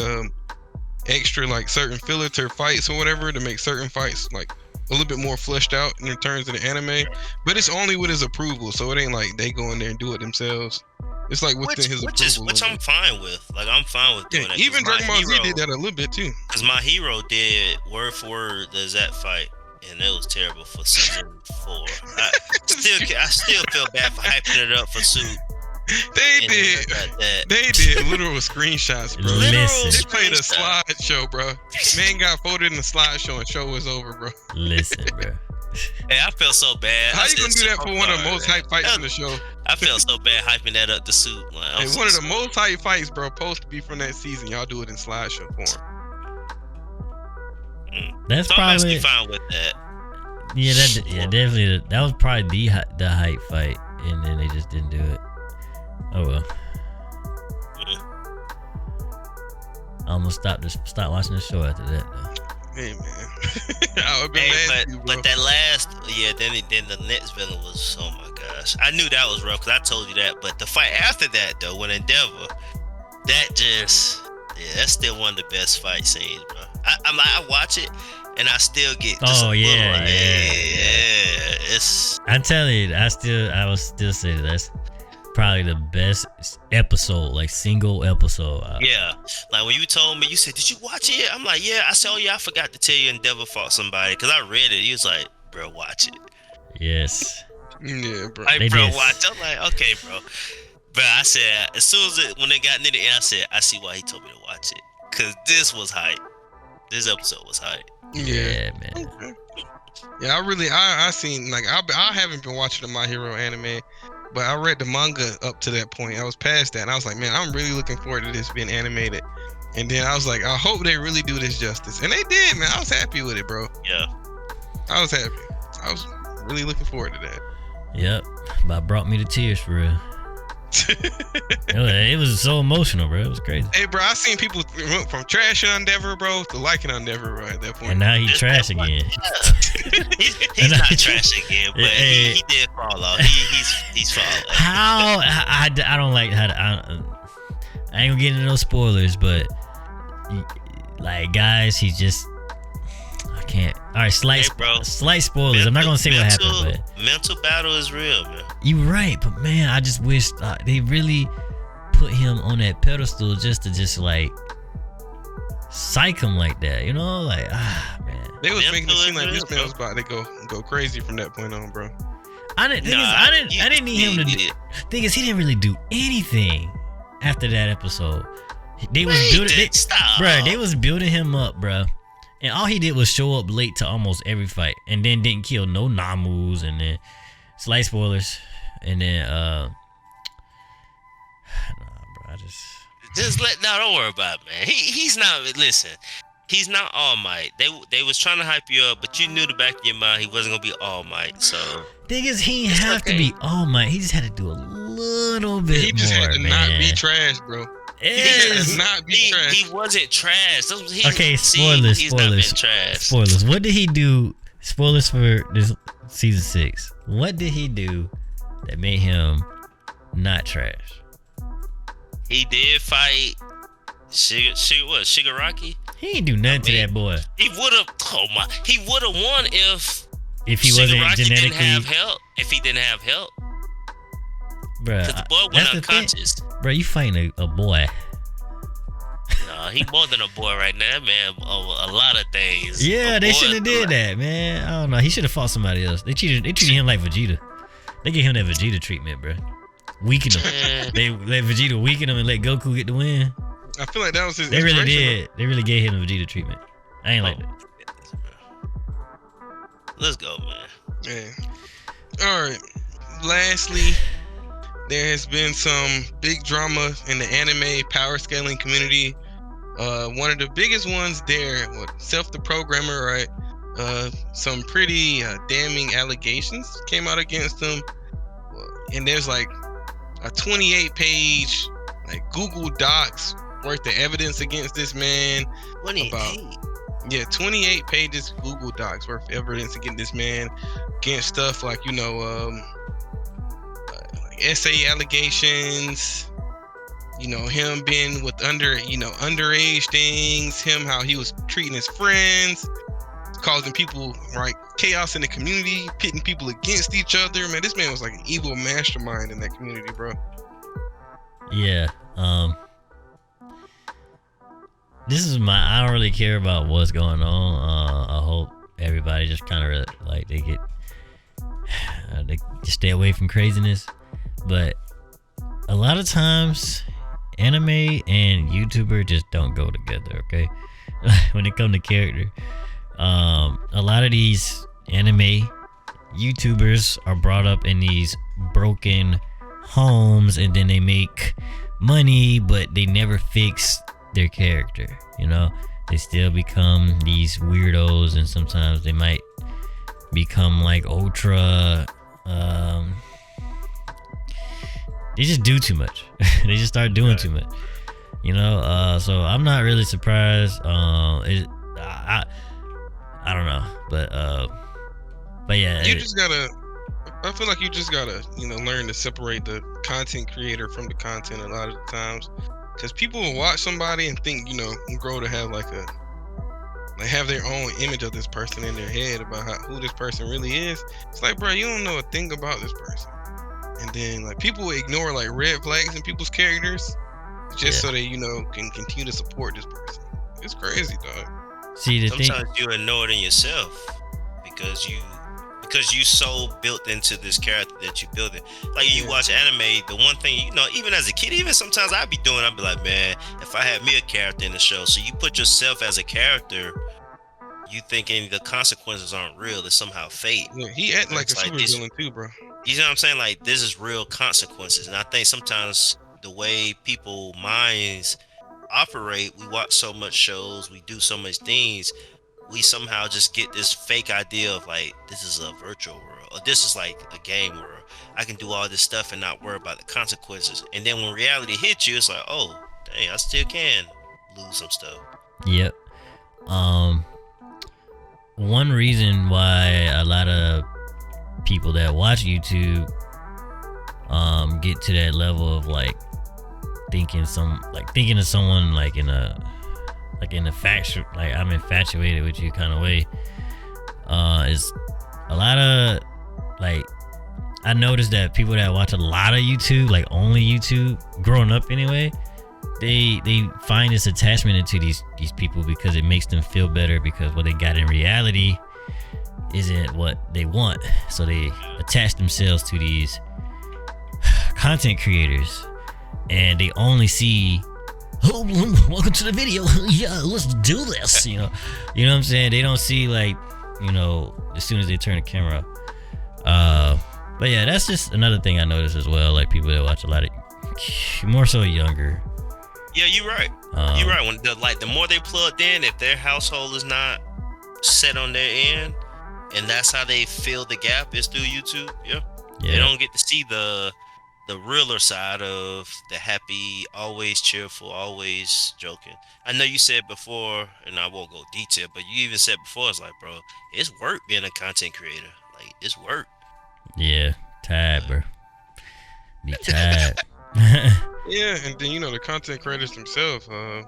extra like certain filler to fights or whatever to make certain fights like a little bit more fleshed out in terms of the anime. But it's only with his approval, so it ain't like they go in there and do it themselves. It's like within his approval. Which I'm fine with. Like I'm fine with doing yeah, that. even Dragon Ball Z did that a little bit too. Because my hero did word for word the exact fight, and it was terrible for season 4. I still feel bad for hyping it up for Soup. They did. They did literal screenshots, bro. Listen. They played a slideshow, bro. Man got voted in the slideshow and show was over, bro. Listen, bro. Hey, I felt so bad. How I you gonna said, do that for one of the "Oh, most man." hyped fights in the show? I felt so bad hyping that up to Soup. Like, I'm Hey, so one of the sorry. most hyped fights, bro, supposed to be from that season. Y'all do it in slideshow form. That's So I'm actually probably fine with that. definitely. That was probably the hype fight, and then they just didn't do it. Oh well. I almost stop watching the show after that though. Hey man, I would be Hey, mad at you, bro. but that last, then the next villain was, oh my gosh. I knew that was rough because I told you that. But the fight after that, though, when Endeavor, that just, Yeah, that's still one of the best fight scenes, bro. I watch it and I still get just it's. I'm telling you, I would still say that's probably the best episode, like single episode. Yeah, like when you told me, you said, "Did you watch it?" I'm like, "Yeah." I said, "Oh yeah, I forgot to tell you, Endeavor fought somebody," because I read it. He was like, "Bro, watch it." Yes. Yeah, bro. Like, bro, watch. I'm like, okay, bro. But I said, as soon as when they got near the end, I said, I see why he told me to watch it, cause this was hype. This episode was hype. Yeah, man. Okay. Yeah, I seen, like, I haven't been watching the My Hero anime, but I read the manga up to that point. I was past that, and I was like, man, I'm really looking forward to this being animated. And then I was like, I hope they really do this justice, and they did, man. I was happy with it, bro. Yeah, I was happy. I was really looking forward to that. Yep, but brought me to tears for real. It was so emotional, bro. It was crazy. Hey, bro, I seen people went from trashing Endeavor, bro, to liking Endeavor, bro, at that point. And now he's trash again. Yeah. he's not trash again, but he did fall off. He's falling. How I don't like how I ain't gonna get into no spoilers, but like, guys, he's just. Can't. All right, slight spoilers. I'm not gonna say what happened, but mental battle is real, man. You're right, but man, I just wish they really put him on that pedestal just to like psych him like that, you know? Like, man. They was making it seem like this man was about to go crazy from that point on, bro. I didn't need him to do. Thing is, he didn't really do anything after that episode. They was building him up, bro. And all he did was show up late to almost every fight, and then didn't kill no Namus, and then slight spoilers, and then nah, bro, don't worry about it, man. He's not. Listen, he's not All Might. They was trying to hype you up, but you knew the back of your mind he wasn't gonna be All Might. So thing is, he didn't have to be All Might. He just had to do a little bit more. He just had to not be trash, bro. He wasn't trash. Okay, spoilers. He's not been trash. Spoilers. What did he do? Spoilers for this season 6. What did he do that made him not trash? He did fight Shigaraki? He ain't do nothing to that boy. He would have. Oh my! He would have won if he wasn't Shigaraki genetically. Didn't have help. If he didn't have help. Bruh, because the boy went unconscious. Bro, you fighting a boy. Nah, he more than a boy right now. That man, a lot of things. Yeah, they shouldn't have did that, man. I don't know. He should have fought somebody else. They treated him like Vegeta. They gave him that Vegeta treatment, bro. Weaken him. They let Vegeta weaken him and let Goku get the win. I feel like that was his. They really did. They really gave him the Vegeta treatment. I ain't like that. Let's go, man. Yeah. All right. Lastly, there has been some big drama in the anime power scaling community. One of the biggest ones there, Self the Programmer, right? Some pretty damning allegations came out against him. And there's like a 28-page like Google Docs worth of evidence against this man. 28 pages Google Docs worth of evidence against this man, against stuff like, essay allegations, him being with underage things, him how he was treating his friends, causing people chaos in the community, pitting people against each other. Man, this man was like an evil mastermind in that community, bro. Yeah. This is I don't really care about what's going on. I hope everybody just kind of like they just stay away from craziness. But a lot of times, anime and YouTuber just don't go together, okay? When it comes to character. A lot of these anime YouTubers are brought up in these broken homes, and then they make money, but they never fix their character, They still become these weirdos, and sometimes they might become like ultra they just do too much. They just start doing too much, so I'm not really surprised. I don't know, but yeah, I feel like you just gotta learn to separate the content creator from the content a lot of the times. because people will watch somebody and think, grow to have like have their own image of this person in their head about who this person really is. It's like, bro, you don't know a thing about this person. And then like people will ignore like red flags in people's characters just so they, can continue to support this person. It's crazy, dog. See, sometimes you ignore it in yourself because you so built into this character that you build it. Like you watch anime, the one thing, even as a kid, even sometimes I'd be like, man, if I had me a character in the show, so you put yourself as a character, you thinking the consequences aren't real, it's somehow fate. Yeah, he acting like a super villain too, bro. You know what I'm saying? Like, this is real consequences. And I think sometimes the way people minds operate, we watch so much shows, we do so much things, we somehow just get this fake idea of like, this is a virtual world, or this is like a game world. I can do all this stuff and not worry about the consequences. And then when reality hits you, it's like, oh, dang, I still can lose some stuff. Yep. One reason why a lot of people that watch YouTube get to that level of like thinking of someone like in a like I'm infatuated with you kind of way, is a lot of like, I noticed that people that watch a lot of YouTube, like only YouTube, growing up anyway, they find this attachment into these people because it makes them feel better, because what they got in reality isn't what they want. So they attach themselves to these content creators, and they only see, oh, welcome to the video. Yeah, let's do this. You know what I'm saying? They don't see like, as soon as they turn the camera. But yeah, that's just another thing I noticed as well. Like people that watch a lot of, more so younger. Yeah, you're right. You're right. When the more they plugged in, if their household is not set on their end, and that's how they fill the gap, is through YouTube. Yeah. They don't get to see the realer side of the happy, always cheerful, always joking. I know you said before, and I won't go detail, but you even said before, it's like, bro, it's work being a content creator. Like, it's work. Yeah, tired, bro. Be tired. Yeah, and then the content creators themselves. I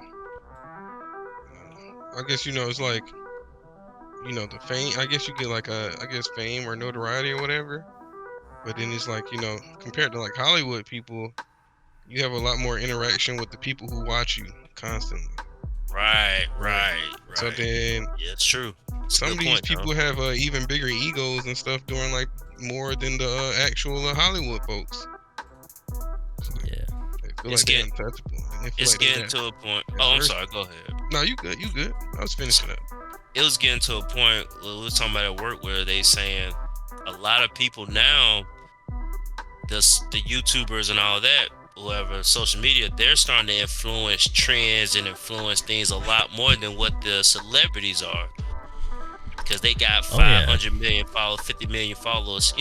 guess it's like, the fame. I guess you get like fame or notoriety or whatever. But then it's like, compared to like Hollywood people, you have a lot more interaction with the people who watch you constantly. Right. So then, yeah, it's true. Some of these people have even bigger egos and stuff, doing like more than the actual Hollywood folks. Yeah. It's getting to a point. Oh, I'm sorry. Go ahead. No, you good. I was finishing up. It was getting to a point we were talking about at work where they saying a lot of people now, the YouTubers and all that, whoever, social media, they're starting to influence trends and influence things a lot more than what the celebrities are. Because they got 500 million followers, 50 million followers.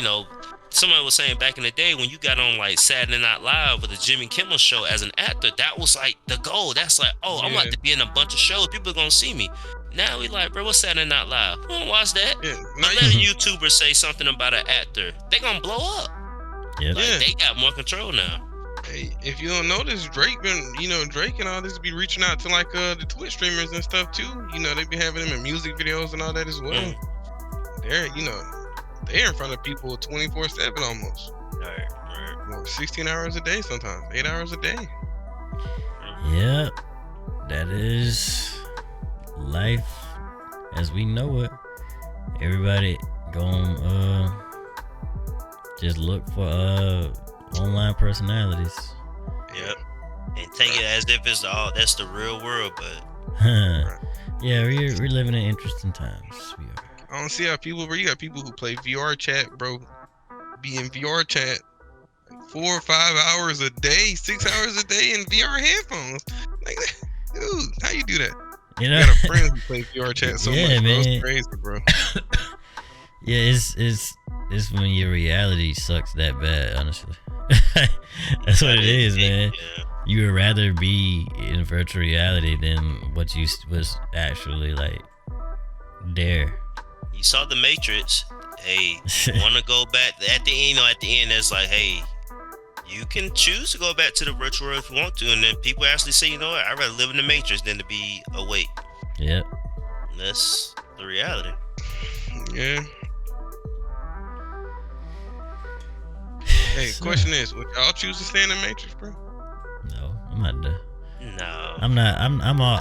Somebody was saying back in the day when you got on like Saturday Night Live with the Jimmy Kimmel show as an actor, that was like the goal. That's like, I'm about to be in a bunch of shows. People are going to see me. Now we like, bro, what's Saturday Night Live? Who don't watch that? Yeah, but let a YouTuber say something about an actor, they going to blow up. Yeah. They got more control now. Hey, if you don't notice, Drake and all this be reaching out to like the Twitch streamers and stuff too. They be having them in music videos and all that as well. They're in front of people 24/7 almost. Right. 16 hours a day sometimes, 8 hours a day. Yeah, that is life as we know it. Everybody gon' just look for online personalities. Yep. And take it as if it's that's the real world, but yeah, we're living in interesting times. We are. I don't see how people, bro. You got people who play VR chat, bro. Be in VR chat like 4 or 5 hours a day, 6 hours a day in VR headphones. Like, dude, how you do that? You got a friend who plays VR chat so much, bro. Man. It's crazy, bro. Yeah, it's when your reality sucks that bad, honestly. That's what it is, man. Yeah. You would rather be in virtual reality than what you was actually like there. You saw The Matrix. Hey, you want to go back at the end? At the end, it's like, hey, You can choose to go back to the virtual world if you want to, and then people actually say, you know what, I'd rather live in the Matrix than to be awake. Yep. That's the reality. Yeah. Hey, question is, would y'all choose to stay in the Matrix, bro? No, I'm not done. No. I'm not.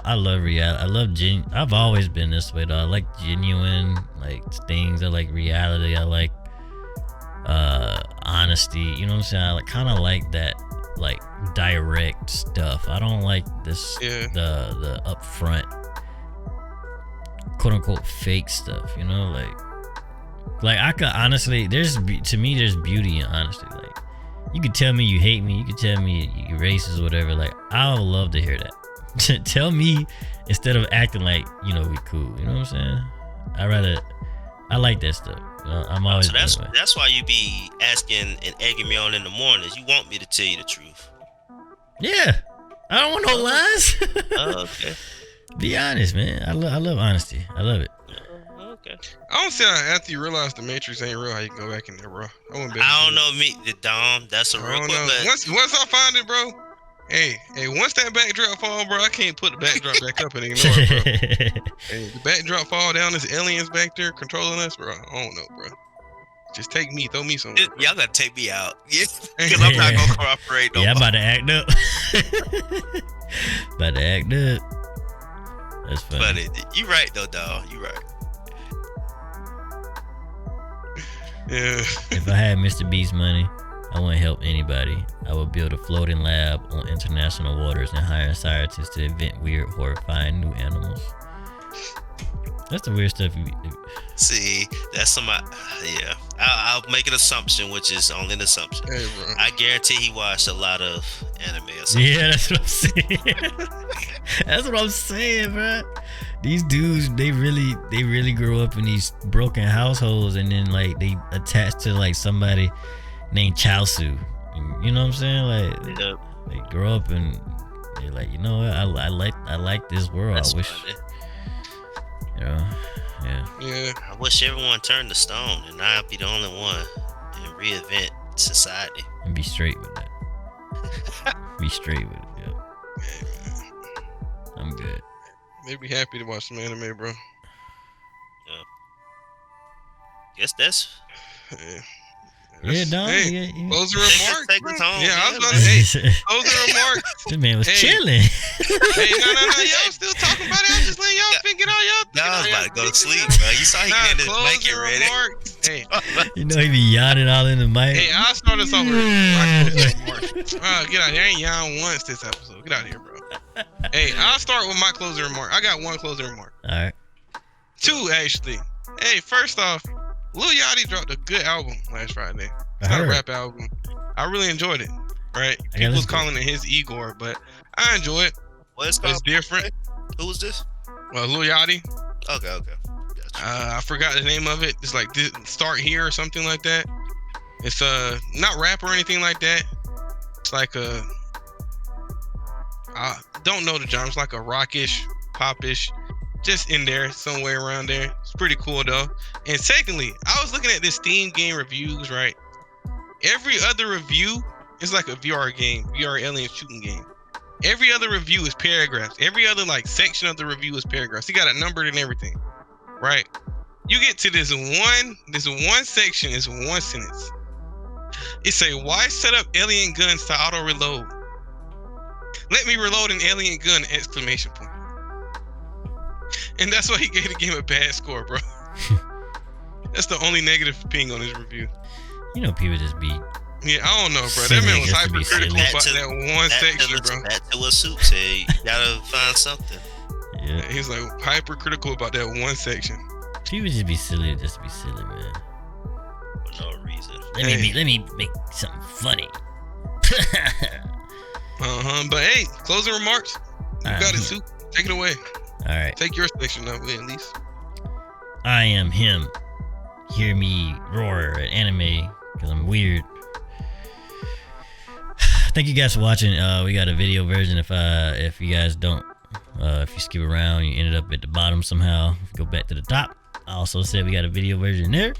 I love reality. I love I've always been this way though. I like genuine like things. I like reality. I like honesty. You know what I'm saying? I kind of like that like direct stuff. I don't like this the upfront quote unquote fake stuff. You know, like I could honestly. To me there's beauty in honesty. Like you could tell me you hate me. You could tell me you racist or whatever. Like I would love to hear that. Tell me instead of acting like you know we cool. You know what I'm saying? I like that stuff. You know, I'm always. So that's why you be asking and egging me on in the mornings. You want me to tell you the truth. Yeah, I don't want no lies. Okay. Be honest, man. I love honesty. I love it. Okay. I don't see how after you realize the Matrix ain't real, how you can go back in there, bro. I don't know, the Dom. That's a real quick. Once I find it, bro. Hey, once that backdrop fall, bro, I can't put the backdrop back up and ignore it, bro. Hey, the backdrop fall down, there's aliens back there controlling us, bro. I don't know, bro. Just take me, throw me somewhere. Y'all gotta take me out. Yeah, because I'm not gonna cooperate no more. I'm about to act up. About to act up. That's funny. But you right though, dog. You right. Yeah. If I had Mr. Beast money, I wouldn't help anybody. I would build a floating lab on international waters and hire scientists to invent weird, horrifying new animals. That's the weird stuff. See, that's somebody. Yeah, I'll make an assumption, which is only an assumption. Hey, bro. I guarantee he watched a lot of anime or something. Yeah, that's what I'm saying. That's what I'm saying, bro. These dudes, they really grow up in these broken households, and then like they attach to like somebody named Chaosu. You know what I'm saying? Like they grow up and they're like, you know what? I like this world. That's I wish. funny. You know, Yeah. I wish everyone turned to stone, and I'd be the only one and reinvent society. and be straight with that. Be straight with it. Yeah. I'm good. They'd be happy to watch some anime, bro. Guess that's. Yeah, Don. Hey, Yeah. closing remarks. Take us home. Yeah, I was about to say, closing remarks. This man was chilling. Hey, no, y'all still talking about it. I'm just letting y'all think it all y'all. I was about to go to sleep, bro. You saw he getting his blanket ready. Remarks. Hey, You know he be yawning all in the mic. hey, I'll start us off with my closing remarks. Get out here. I ain't yawned once this episode. Get out of here, bro. Hey, I'll start with my closing remark. I got one closing remark. All right. Two, actually. Hey, first off, Lil Yachty dropped a good album last Friday. It's I not a heard. rap album. I really enjoyed it. Right? I gotta People's listen to calling it his Igor, but I enjoy it. What is it It's called? different. Who's this? Lil Yachty. Okay. Gotcha. I forgot the name of it. It's like Start Here or something like that. It's not rap or anything like that. It's like I don't know the genre. It's like a rockish, popish, just in there somewhere around there. It's pretty cool though. And secondly, I was looking at this Steam game reviews, right? Every other review is like a VR game, VR alien shooting game. Every other review is paragraphs. Every other like section of the review is paragraphs. He got it numbered and everything, right? You get to this one section is one sentence. It say, why set up alien guns to auto reload? Let me reload an alien gun! ! And that's why he gave the game a bad score, bro. That's the only negative ping on his review. You know people just be. Yeah, I don't know, bro. Silly That man was just to be hypercritical silly. about that one section, bro. That's to what Soup said. You gotta find something. Yeah. He's like hypercritical about that one section. People just be silly just to be silly, man. For no reason. Let me make something funny. But hey, closing remarks. You got it, Soup. Take it away. All right. Take your section of it, at least. I am him. Hear me roar at anime because I'm weird. Thank you guys for watching. We got a video version. If you guys don't, if you skip around, you ended up at the bottom somehow. Go back to the top. I also said we got a video version there.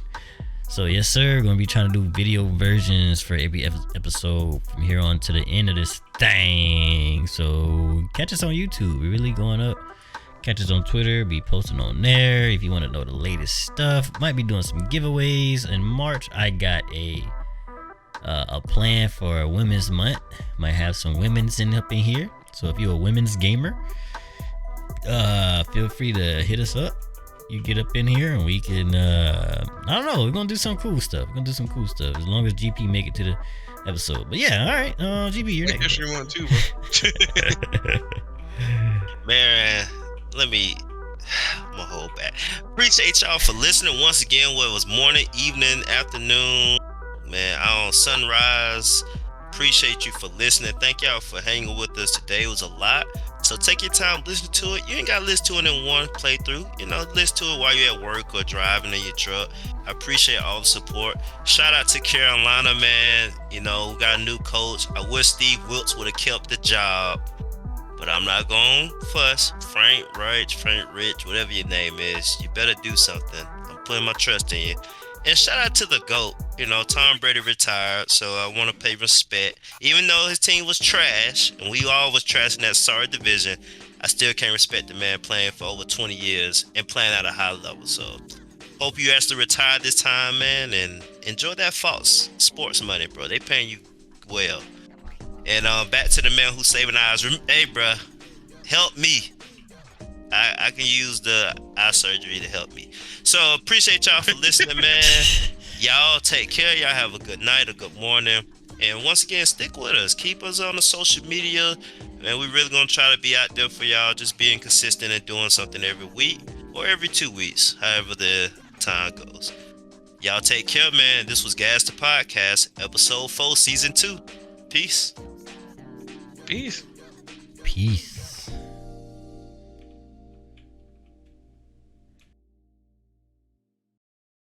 So yes, sir. Gonna be trying to do video versions for every episode from here on to the end of this thing. So catch us on YouTube. We're really going up. Catch us on Twitter. Be posting on there if you want to know the latest stuff. Might be doing some giveaways in March. I got a plan for Women's Month. Might have some women sitting up in here. So if you're a women's gamer, feel free to hit us up. You get up in here and we can I don't know, we're gonna do some cool stuff. As long as GP make it to the episode. But yeah, all right, GP, you're next. I want too, bro. Man, I'm gonna hold back. Appreciate y'all for listening once again, whether it was morning, evening, afternoon, man, on sunrise. Appreciate you for listening. Thank y'all for hanging with us today. It was a lot. So take your time, listen to it. You ain't gotta listen to it in one playthrough. You know, listen to it while you're at work or driving in your truck. I appreciate all the support. Shout out to Carolina, man. You know, we got a new coach. I wish Steve Wilkes would have kept the job, but I'm not gonna fuss. Frank Rich, whatever your name is, you better do something. I'm putting my trust in you. And shout out to the GOAT. You know, Tom Brady retired, so I want to pay respect. Even though his team was trash, and we all was trash in that sorry division, I still can't respect the man playing for over 20 years and playing at a high level. So, hope you actually retire this time, man, and enjoy that Fox Sports money, bro. They paying you well. And back to the man who's saving eyes. Hey, bro, help me. I can use the eye surgery to help me. So appreciate y'all for listening, man. Y'all take care. Y'all have a good night, a good morning. And once again, stick with us. Keep us on the social media. And we're really going to try to be out there for y'all, just being consistent and doing something every week or every 2 weeks, however the time goes. Y'all take care, man. This was Gas the Podcast, episode 4, season 2. Peace. Peace. Peace.